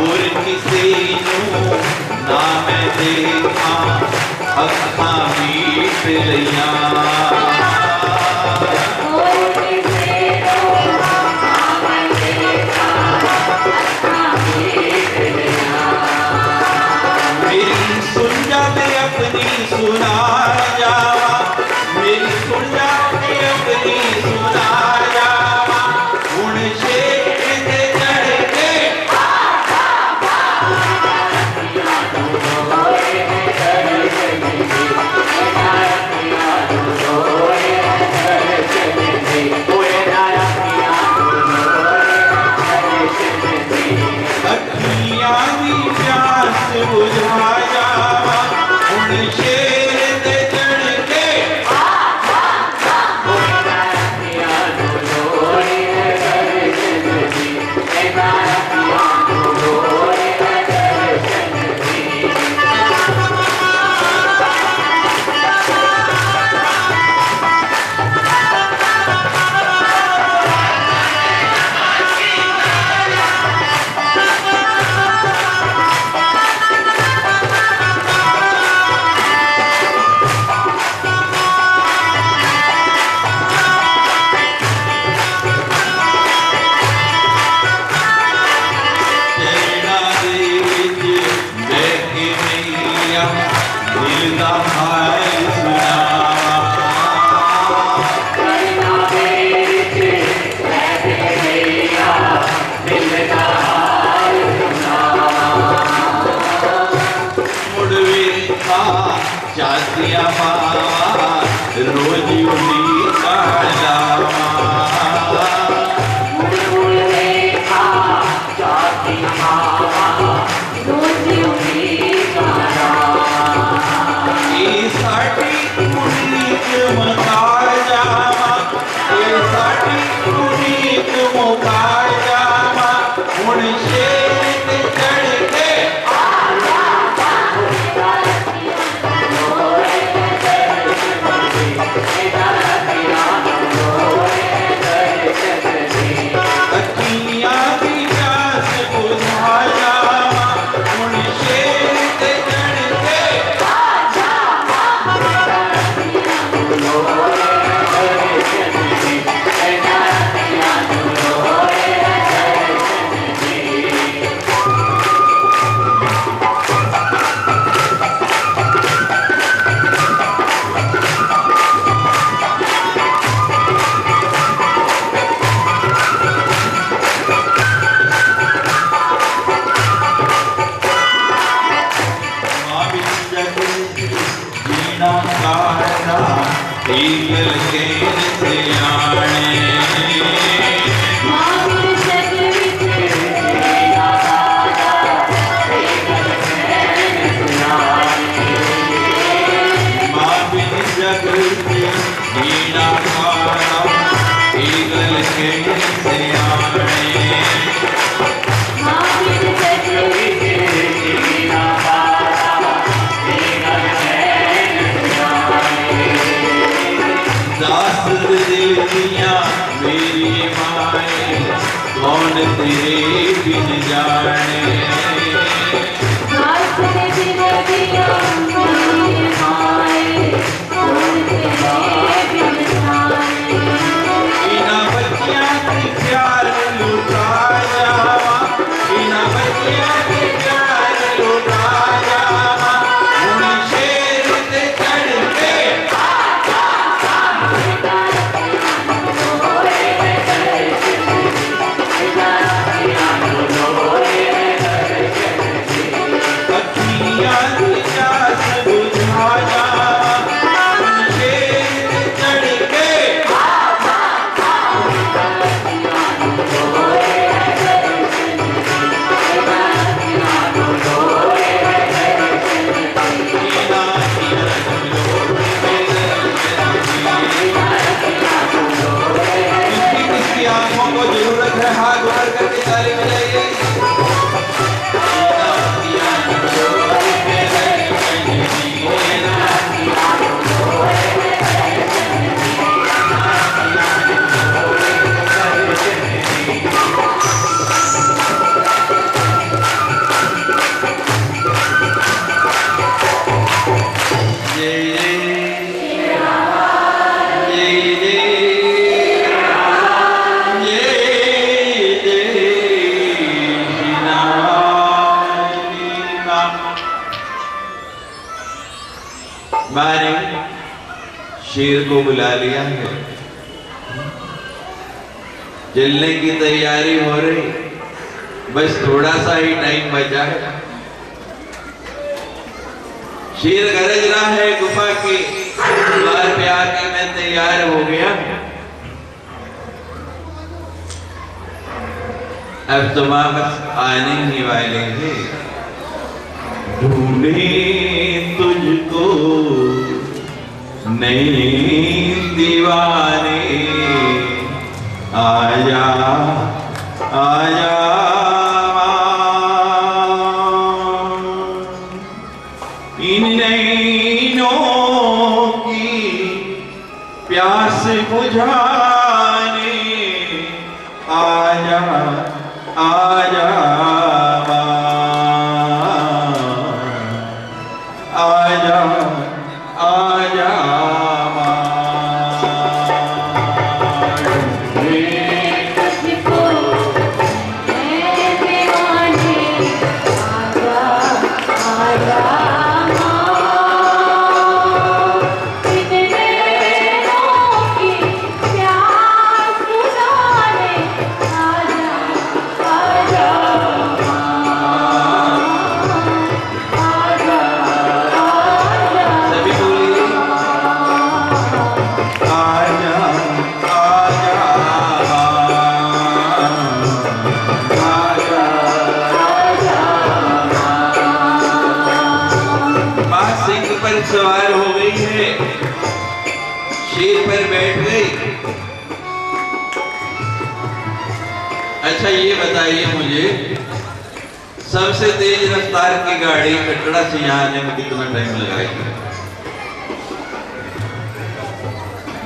और किसी ना मैं देखा अखा मीट लिया, मेरी सुन जाते अपनी सुना जावा, मेरी सुन जाते अपनी सुना जावा, उन शेर से चढ़ के अखियां भी प्यास बुझा जावा, उन शेर से चढ़ के दिल का हाल सुनावा, मुड़वे था जातिया मावा, रोज उड़ी का जावा, साड़ी पुनीत मुकार जावा, साड़ी पुनीत मुकार जावा, उन शेर से चढ़ के अखियां भी प्यास बुझा जावा, उन शेर से चढ़ के ईगल के सियाने माँ बिन जग वीणा खाना, ईगल के सियाने दास दिल दिया शेर को बुला लिया है, चलने की तैयारी हो रही, बस थोड़ा सा ही टाइम बचा है। शेर गरज रहा है गुफा के द्वार पे आके, मैं तैयार हो गया। अब तुम वापस आने ही वाले थे, ढूंढे तुझको नई दीवाने, आजा आजा इन नैनों की प्यास बुझाने, आजा आजा आजा आजा सवार हो गई है, शेर पर बैठ गई। अच्छा ये बताइए मुझे, सबसे तेज रफ्तार की गाड़ी कटरा से यहाँ आने में कितना टाइम लगाएगी?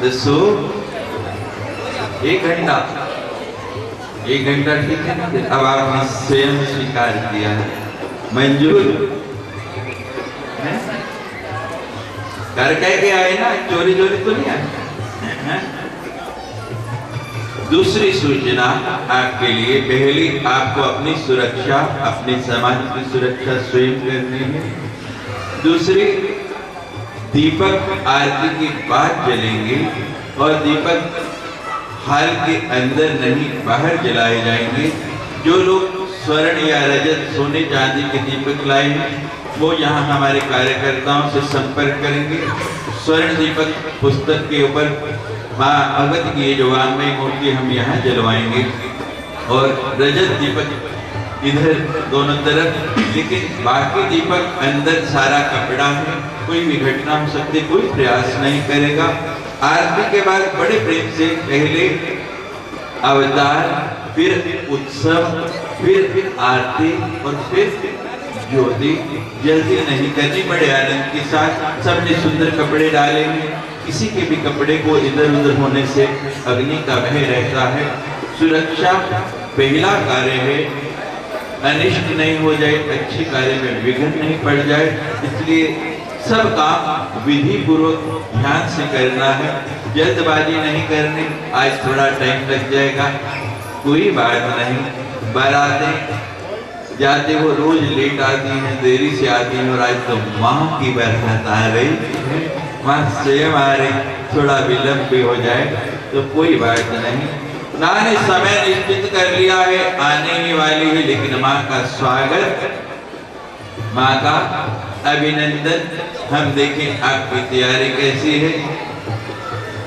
दसो 1 घंटा। 1 घंटा ठीक है ना? अब आपने स्वयं स्वीकार किया है, मंजूर घर कह के आए ना, चोरी चोरी तो नहीं आए। दूसरी सूचना आपके लिए, पहली आपको अपनी सुरक्षा, अपने समाज की सुरक्षा स्वयं करनी है। दूसरी, दीपक आरती की बाद जलेंगे और दीपक हाल के अंदर नहीं बाहर जलाए जाएंगे। जो लोग स्वर्ण या रजत सोने चांदी के दीपक लाए हैं वो यहाँ हमारे कार्यकर्ताओं से संपर्क करेंगे। स्वर्ण दीपक पुस्तक के ऊपर माँ भगवत की जो वांग्मय मूर्ति हम यहाँ जलवाएंगे और रजत दीपक इधर दोनों तरफ, लेकिन बाकी दीपक अंदर सारा कपड़ा है, कोई भी घटना हो सकती, कोई प्रयास नहीं करेगा। आरती के बाद बड़े प्रेम से पहले अवतार, फिर उत्सव, फिर आरती और फिर ज्योति। जल्दी नहीं करनी, बड़े आनंद के साथ सबने सुंदर कपड़े डालेंगे। किसी के भी कपड़े को इधर उधर होने से अग्नि का भय रहता है। सुरक्षा पहला कार्य है, अनिष्ट नहीं हो जाए, अच्छे कार्य में विघ्न नहीं पड़ जाए, इसलिए सब काम विधि पूर्वक ध्यान से करना है, जल्दबाजी नहीं करनी। आज थोड़ा टाइम लग जाएगा, कोई बात नहीं। बारातें जाते वो रोज लेट आती हैं, देरी से आती हैं, और आज तो माँ की बरकत आ रही, माँ स्वयं आ रही, थोड़ा विलंब भी हो जाए तो कोई बात नहीं। माँ ने समय निश्चित कर लिया है, आने ही वाली है, लेकिन माँ का स्वागत, माँ का अभिनंदन हम देखें आपकी तैयारी कैसी है।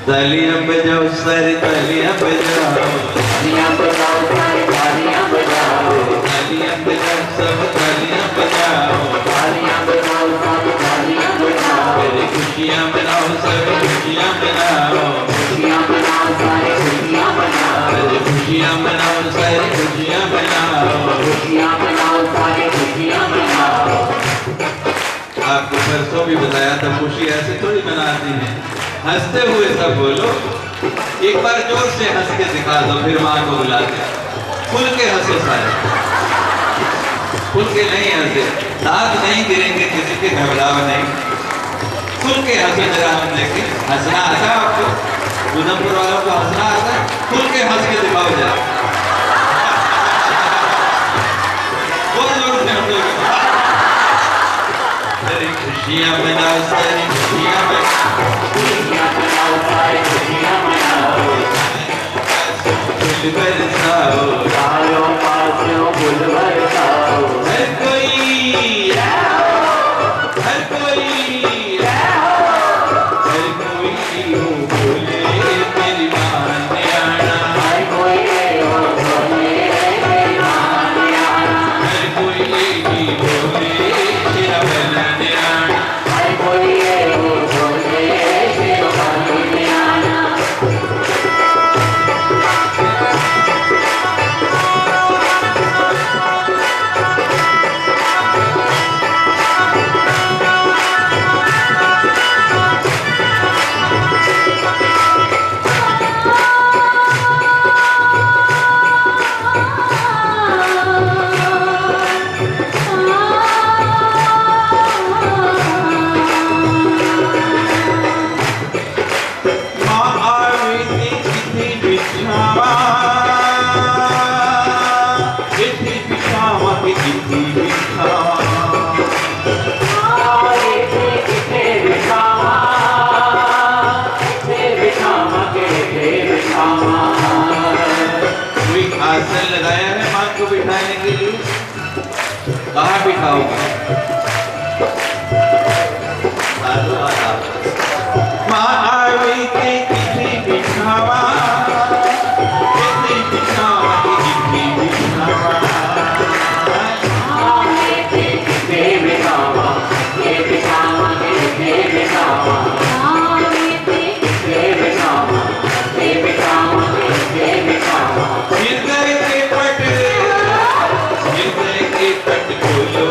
तालियां बजाओ सारे, तालियां बजाओ, तालियां बजाओ सारे, तालियां बजाओ, तालियां बजाओ सब, तालियां बजाओ, तालियां बजाओ सारे, तालियां बजाओ, खुशियां मनाओ सब, खुशियां मनाओ, खुशियां मनाओ सारे, खुशियां मनाओ, खुशियां मनाओ सारे, खुशियां मनाओ, खुशियां मनाओ सारे, खुशियां मनाओ। आपको परसों भी बताया था, खुशी ऐसे थोड़ी मनाती है, हंसते हुए सब बोलो। एक बार जोर से हंस के दिखा दो, फिर माँ को बुलाते खुल के हंसो सारे, खुल के नहीं हंसे, दांत नहीं गिरेंगे, किसी के घबराव नहीं, खुल के हंसो जरा। हम देखें, हंसना आता है आपको? उधमपुर वालों को हंसना आता है? खुल के हंस के दिखाओ जरा, बहुत जोर से हंसो। खुशियां मनाओ सारी, खुशियां मनाओ, फूल बरसाओ, चारों पासियों फूल बरसाओ। हर कोई हर कोई हर कोई हो बोले मेरी मान आना, हर कोई हो बोले मेरी मान आना। हर कोई ही बोले तेरा बलन आना, हर कोई हो बोले तेरा बलन आना। माँ आवे ते कितनी बिछावा, कितनी बिछावा के कितनी बिछावा, आगे से कितने बिछावा, कितने बिछावा के कितने बिछावा। कोई आसन लगाया है माँ को बिठाने के लिए, कहाँ बिठाओगे? साधु आधा। माँ आवे ते कितनी बिछावा, कितनी बिछावा के कितनी बिछावा, आगे से कितने बिछावा, कितने बिछावा के कितने बिछावा। आगे से कितने बिछावा, कितने बिछावा के कितने बिछावा। हृदय के पट खोलो,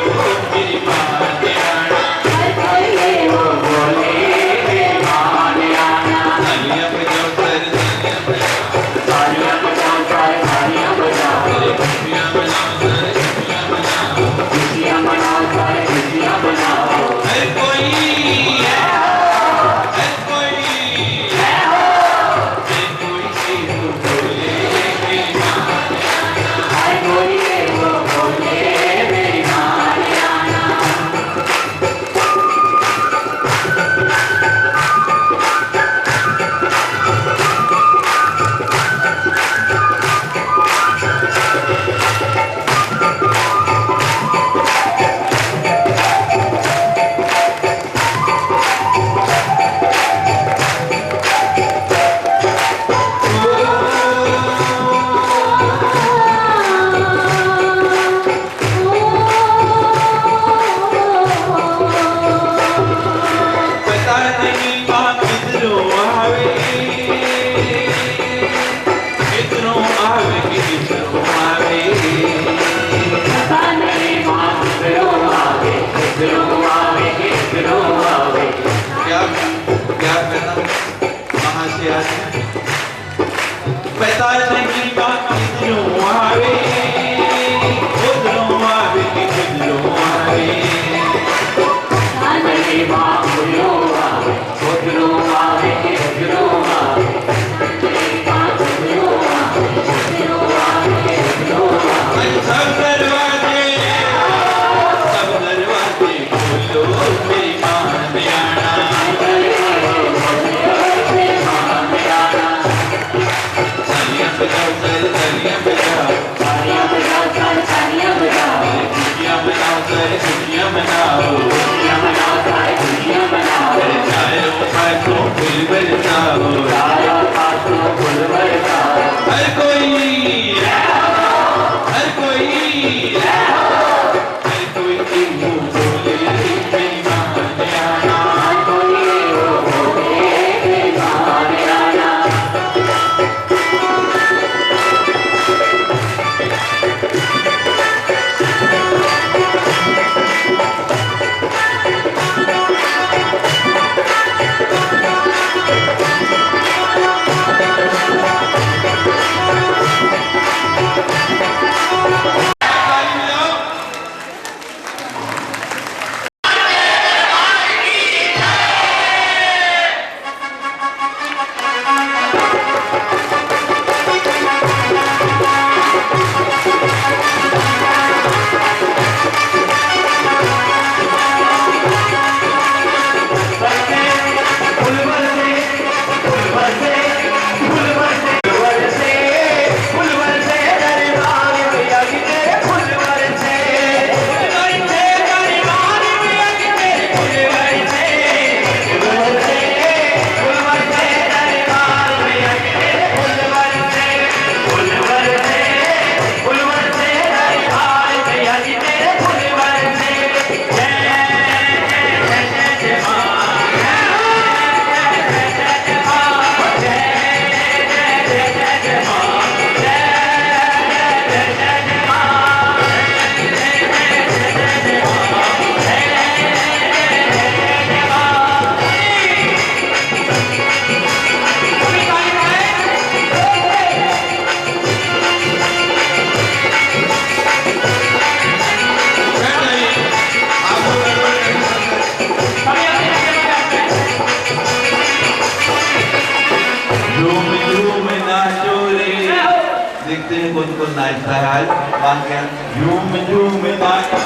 देखते हैं कौन कौन नाचता है आज वहाँ क्या झूम झूम नाचो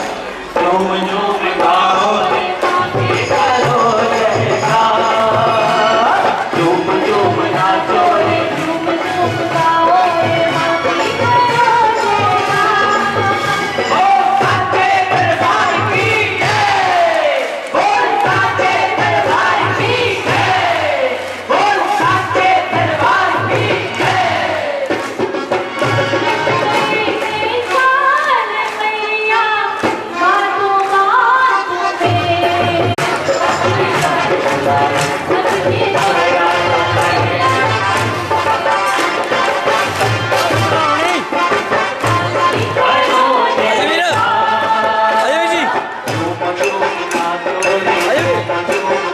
झूम झूम गाओ करो जयकार झूम झूम नाचो रे झूम झूम गाओ रे माटी करो जयकार बोल साचे दरबार की जय बोल साचे दरबार की जय बोल साचे दरबार की जय मैया बातों बातों में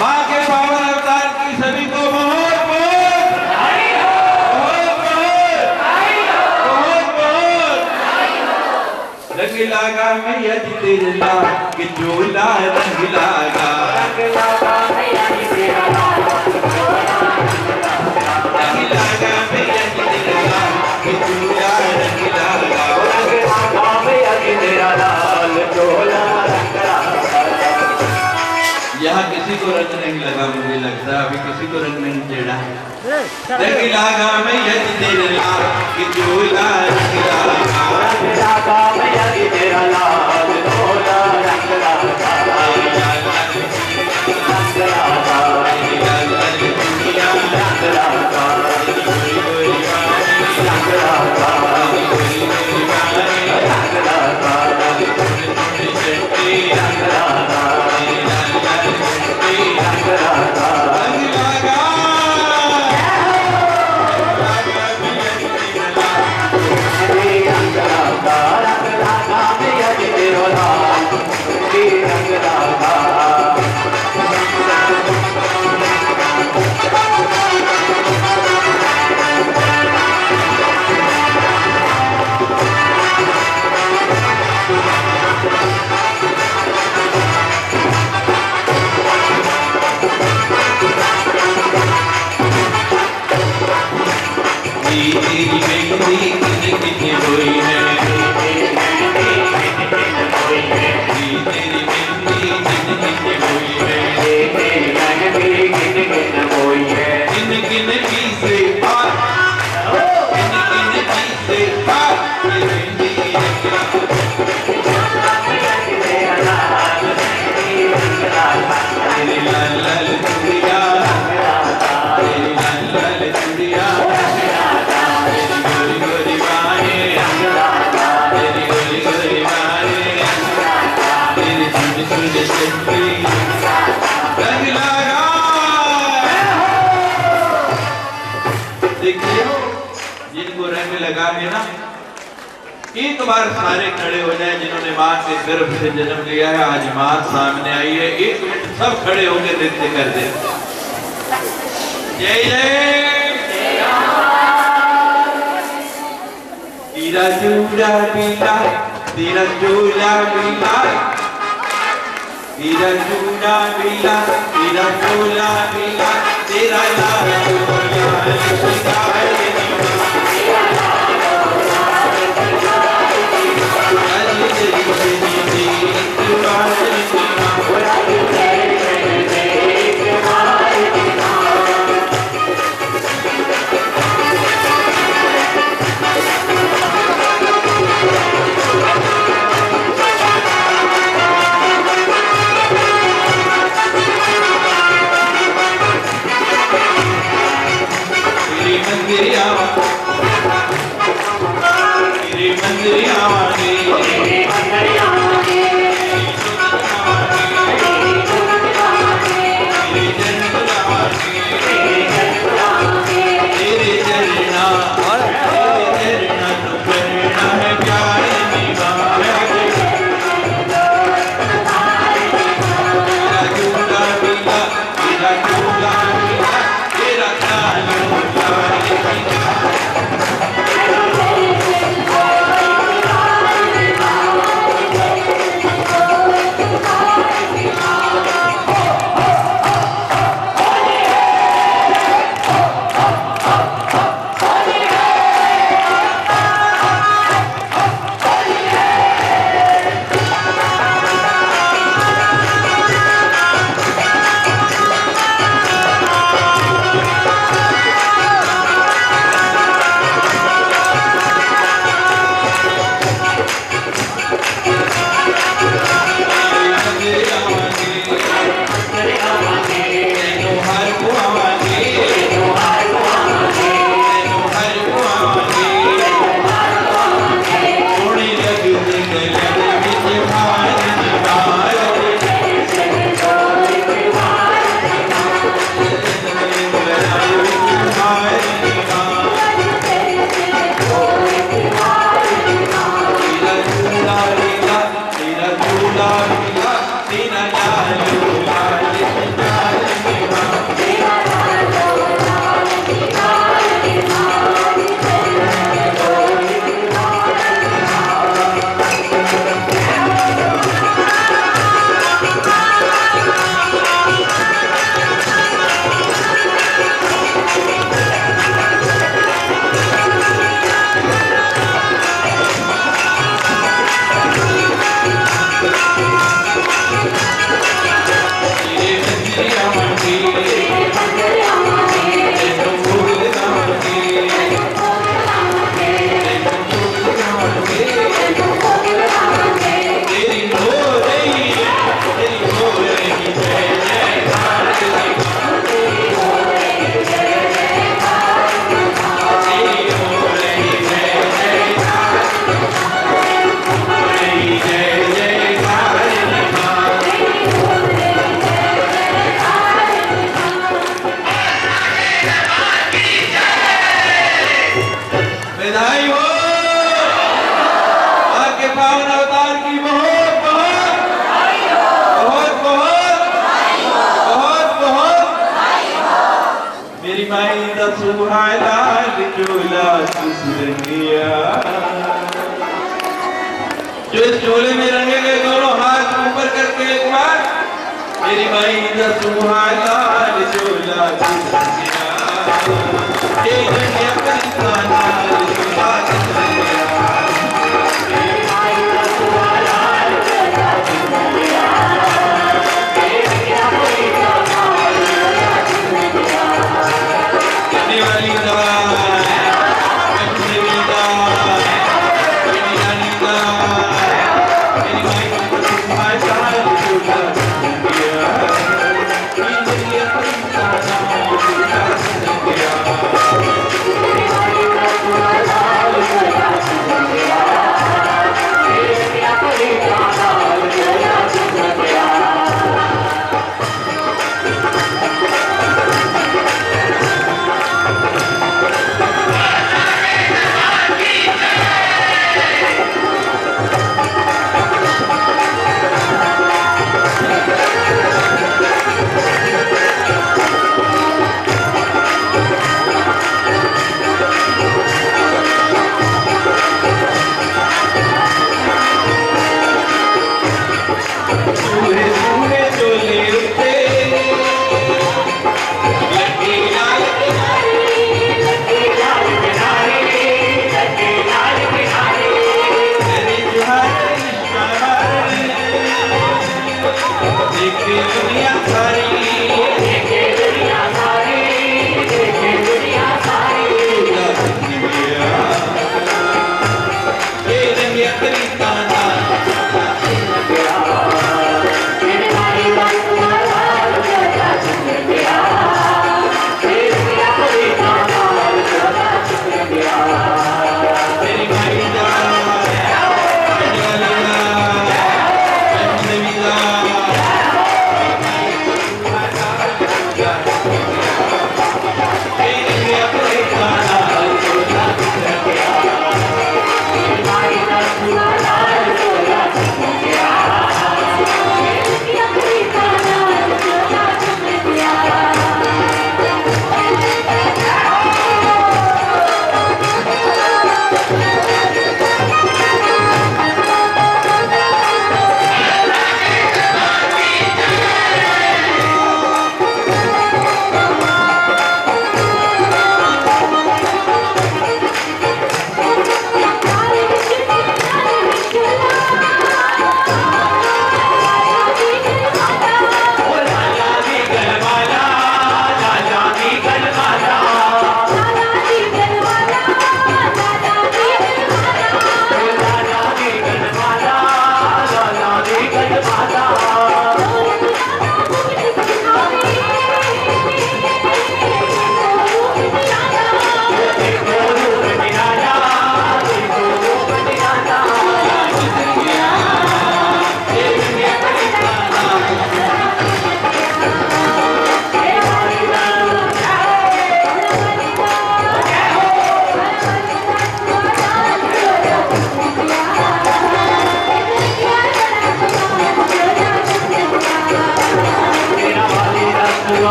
माँ के पावन अवतार की सभी को बहुत बहुत रंग लागा मैया जी तेरे लाल के चोला रंग लागा रंग लागा मैया जी तेरे लाल के चोला रंग लागा यहाँ किसी को रंग नहीं लगा मुझे लगता अभी किसी को रंग नहीं चढ़ा रंग लागा मैया जी तेरे लाल के चोला रंग लागा जिनको रंग लगा के ना एक बार सारे खड़े हो जाए जिन्होंने माँ के गर्भ से जन्म लिया है आज माँ सामने आई है 1 मिनट सब खड़े होकर नृत्य कर दे जय जय तेरा चूड़ा पीला तेरा चूड़ा पीला तेरा चूड़ा पीला तेरा चूड़ा पीला तेरा लाल मंदिर आवागे तेरे मंदिर आवागे तेरी सूरत आवागे तेरे जन्नत आवागे तेरे जन्नत आवागे तेरे चरणा और तेरे चरणा तो करना है प्यार निभाया तेरा झूला मिला तेरा झूला मिला तेरा बधाई हो आपके पावन अवतार की बहुत बहुत बहुत बहुत बहुत बहुत मेरी माई दा सुहाना चोला सुरंगिया जो इस चोले में रंगे गए दोनों हाथ ऊपर करके एक बार मेरी माई दा सुहाना चोला सुरंगिया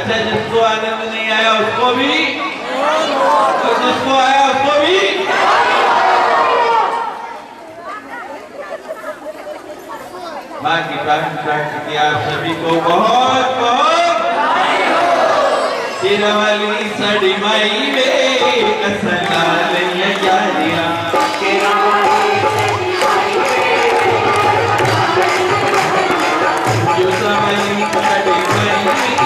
अच्छा जिसको आनंद नहीं आया उसको भी, और जिसको आया उसको भी। माँ की पावन प्रार्थना की आप सभी को बहुत बहुत वाली साड़ी माई वे असलाल यारिया जो सावली साड़ी माई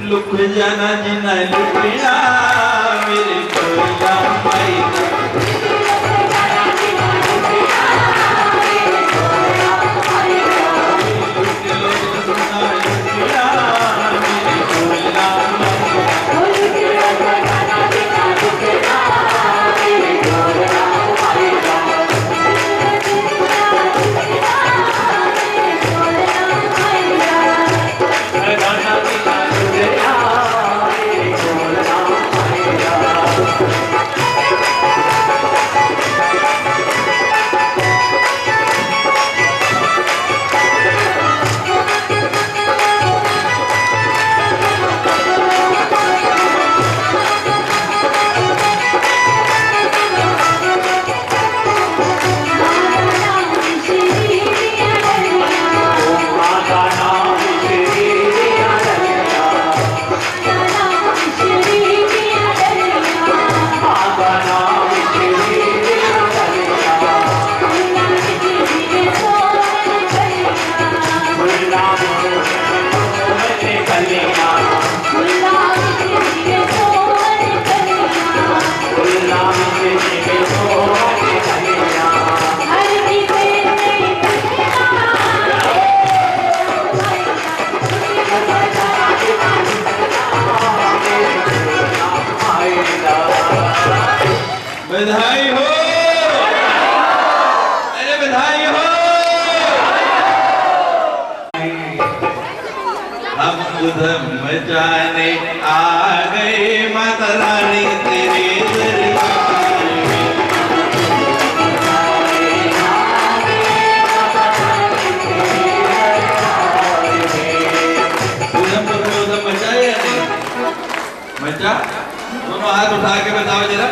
लुक जाना जिन्ना लुटिया मेरे कोयला पाई बधाई हो, अरे बधाई हो। हम उधम मचाने आ गए माता रानी तेरे दरबार में। उधम मचाए या नहीं मचा? दोनों हाथ उठा के बताओ जरा।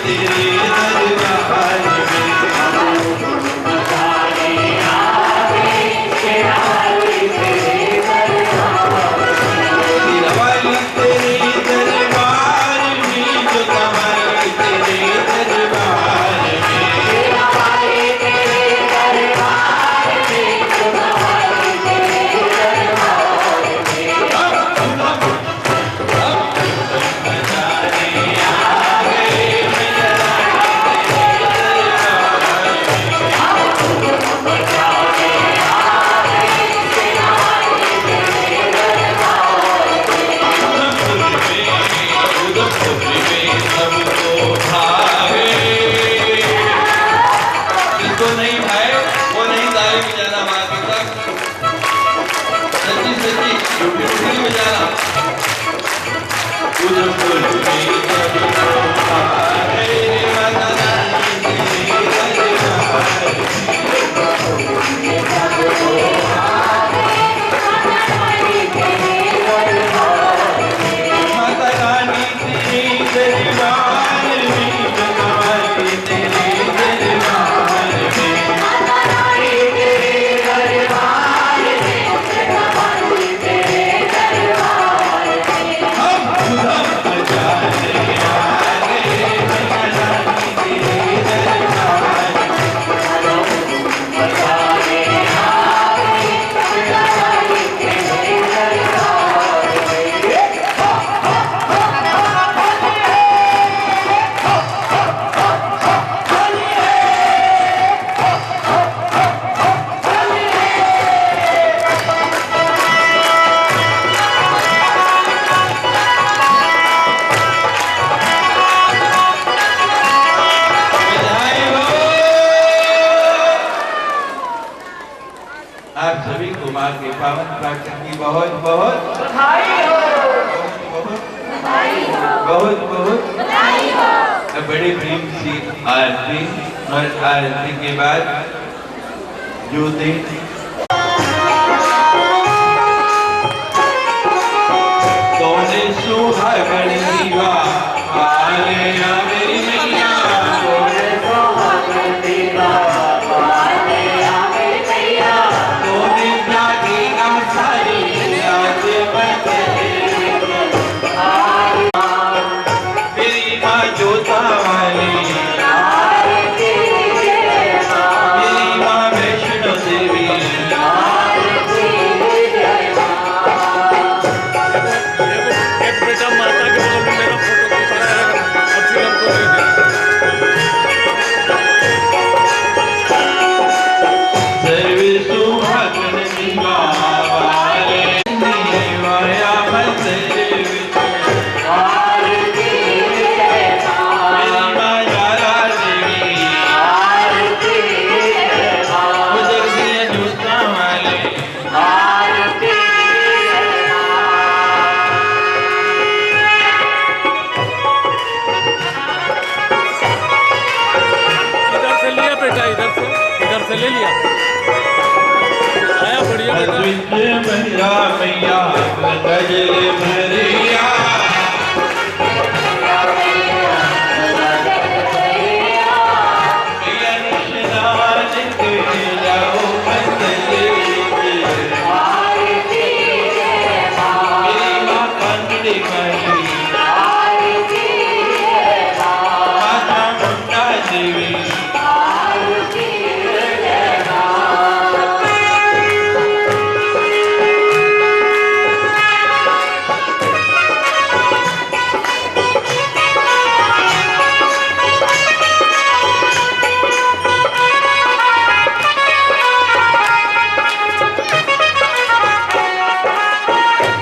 तेरे दरबार आप सभी को मां के पावन प्रार्थना की बहुत बहुत बधाई हो, बहुत बहुत बधाई हो। बड़े प्रेम से आरती और आरती के बाद ज्योति तोने सुहागण दीवा आले आ मेरी मैया तोने सुहागण दीवा आले आ मेरी मैया तोने जागी ना सारी रात बचे मेरी माँ जोता वाली आरती जय मां, मेरी माँ वैष्णो देवी आरती जय मां। एक बेटा माता के बगल में मेरा फोटो खींच रहा है और फिर हमको दे दे। सर्वे सुहागण दीवा वाले माया मंदिर विच आरती जय मां, मेरी माँ यारा देवी आरती जय मां, उधर से जोता वाले आरती जय मां। इधर से लिया बेटा, इधर से ले लिया। आया बढ़िया बेटा। अद्वित मैया मैया गजल भरिया मैया निशनान के जाओ मंदिर विच आरती जय मां, मेरी माँ कांगड़ी वाली आरती जय मां, माता मुंडा देवी आरती जय मां।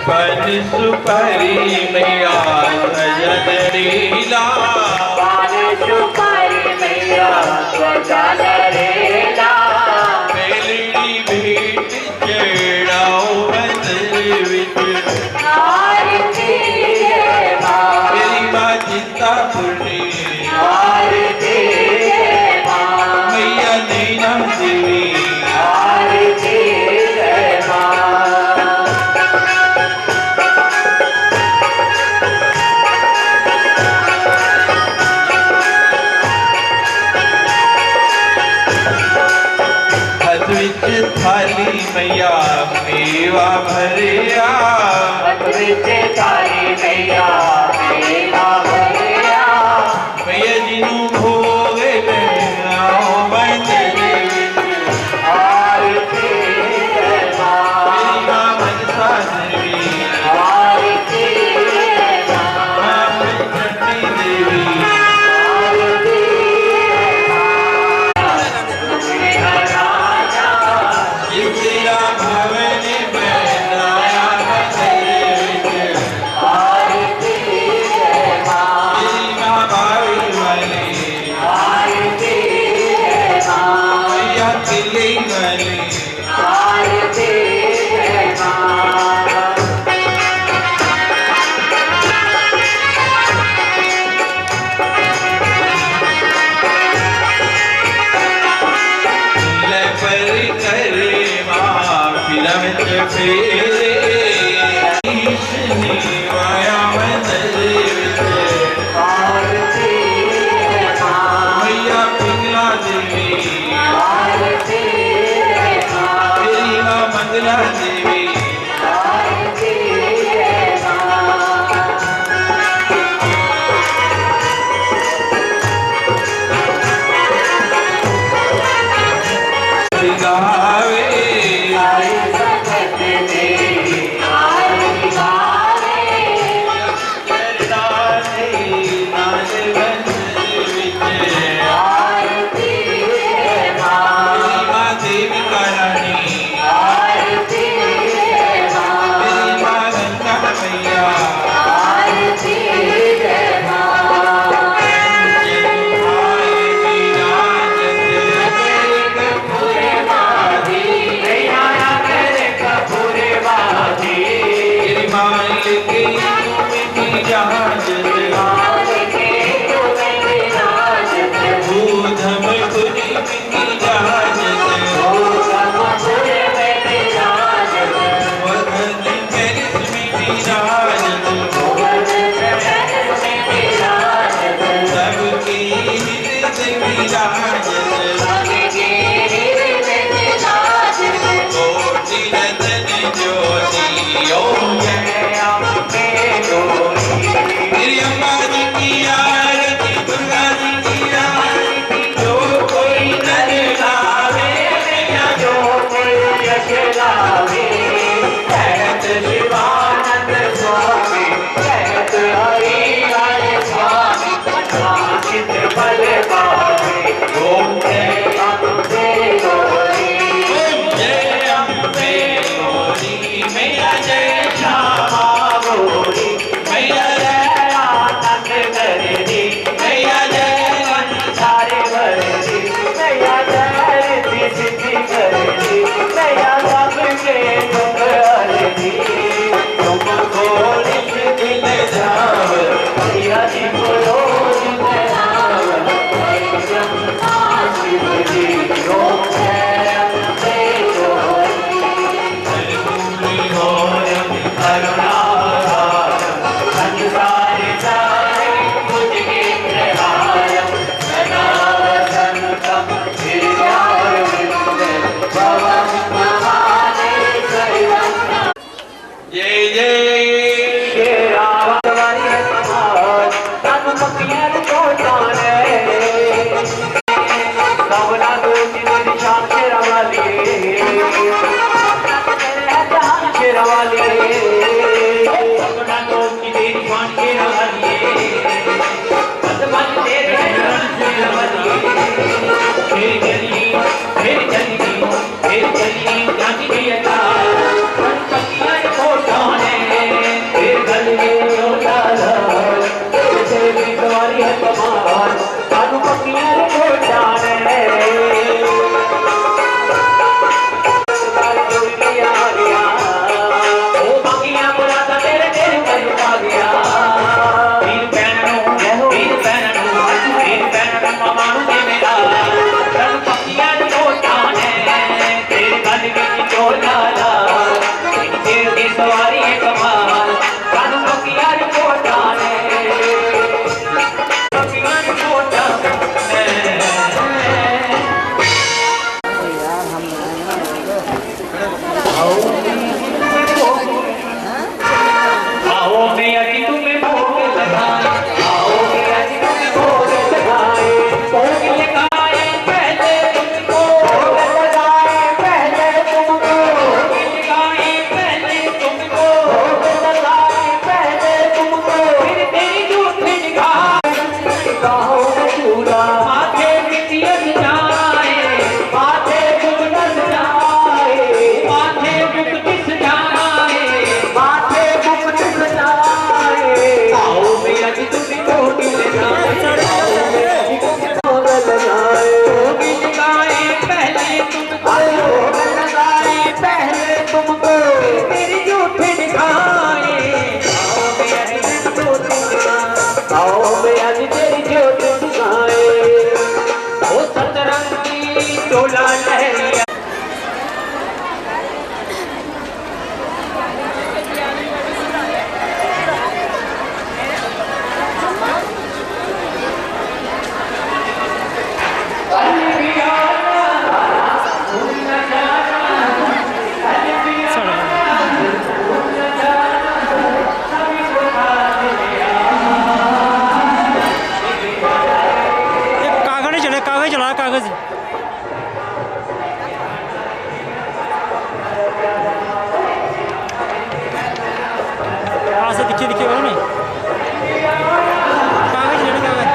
पन सुपारी मैया सजन लीला पान सुपारी मैया ध्वजा लहरेला, मेलड़ी भेंट चढ़ाओ मंदिर विच आरती जय मां, मेरी माँ चिंतापुरनी आरती जय मां, मैया नैना देवी आरती जय मां। हाथ विच थाली मैया मेवा भरिया अद्वित थाली मैया मेवा भरिया, मैया जी नू भोग लगाओ मंदिर विच आरती जय मां, मेरी माँ मनसा देवी आरती जय मां, माँ पंचवटी देवी आरती जय मां। मेरा राजा इंदिरा भवन बनाया मंदिर विच आरती कोटि रतन ज्योति ओम जय अम्बे गौरी। मेरी अम्बा जी की आरती, दुर्गा जी की आरती, जो कोई नर लावे मैया, जो कोई यश लावे। कहत शिवानंद स्वामी, कहत हरि लाल स्वामी, चित बल पावे। ओम जय अम्बे गौरी, ओम जय अम्बे गौरी। मैया जय श्यामा गौरी, मैया जय आनंद करनी, मैया जय संसारे भरनी, मैया जय रिद्धि सिद्धि करनी, मैया सबके दुख हरनी। तुमको निज दिल जाव, मैया जी को रोज नाम, ब्रह्मा शिव जी ओम जय अम्बे गौरी। कर्पूरिहोरं करुणावतारं, संसारसारं भुजगेन्द्रहारं, सदा वसन्तं हृदयारविन्दे भवं नमामि सर्वं। जय जय श्री राम तुम्हारी है कमाल, तन पकियां को जाने। रावणा दो तेरी शान शेरा वाली, जहान शेरा वाली। रावणा दो तेरी शान शेरा वाली, बदमाश तेरे शान शेरा वाली। फिर चली जाती गई अकाल, तन पकियां को जाने। फिर गल में उड़ाला, जैसे भी तुम्हारी है कमाल, तन पकियां को जाने। सवारी है कमाल, कानू पकियां को जाने। पकियां को जाने। आओ मैया जी तुम्हें भोग लगाए, आओ मैया जी तुम्हें भोग लगाए। भोग लगाए पहले तुमको, भोग लगाए पहले तुमको, भोग लगाए पहले तुमको, भोग लगाए पहले तुमको। फिर तेरी झूठी निगाहों में चूड़ा, माथे बिटिया जाए, माथे मुकुट सजाए, माथे मुकुट सजाए, माथे मुकुट सजाए। आओ मैया जी तुम्हें भोग लगाए, आओ मैया जी तुम्हें भोग लगाए। भोग लगाए पहले तुमको, भोग लगाए पहले तुमको, तेरी झूठी दिखाए। आओ मैया जी तेरी ज्योति दिखाए, आओ मैया जी तेरी ज्योति दिखाए। ओ सतरंगी चोला लहरिया, कागज नहीं चले, कागज चला, कागज। हाँ से दिखे दिखे वो नहीं, कागज चले, कागज।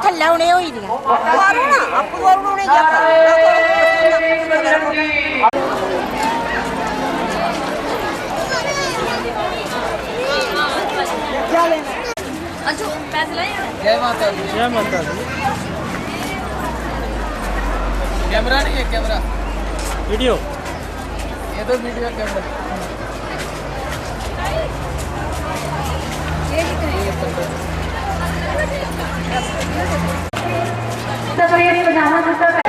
ਥੱਲੇ ਹੁਣੇ ਹੋਈ ਦੀਆਂ ਮਾਰੋ ਨਾ ਆਪੂ ਵਾਰੂ ਹੁਣੇ ਜਾ ਅੱਛਾ ਪੈਸੇ ਲੈ जय माता दी कैमरा नहीं है कैमरा वीडियो ये तो वीडियो कैमरा सफेद पजामा जूता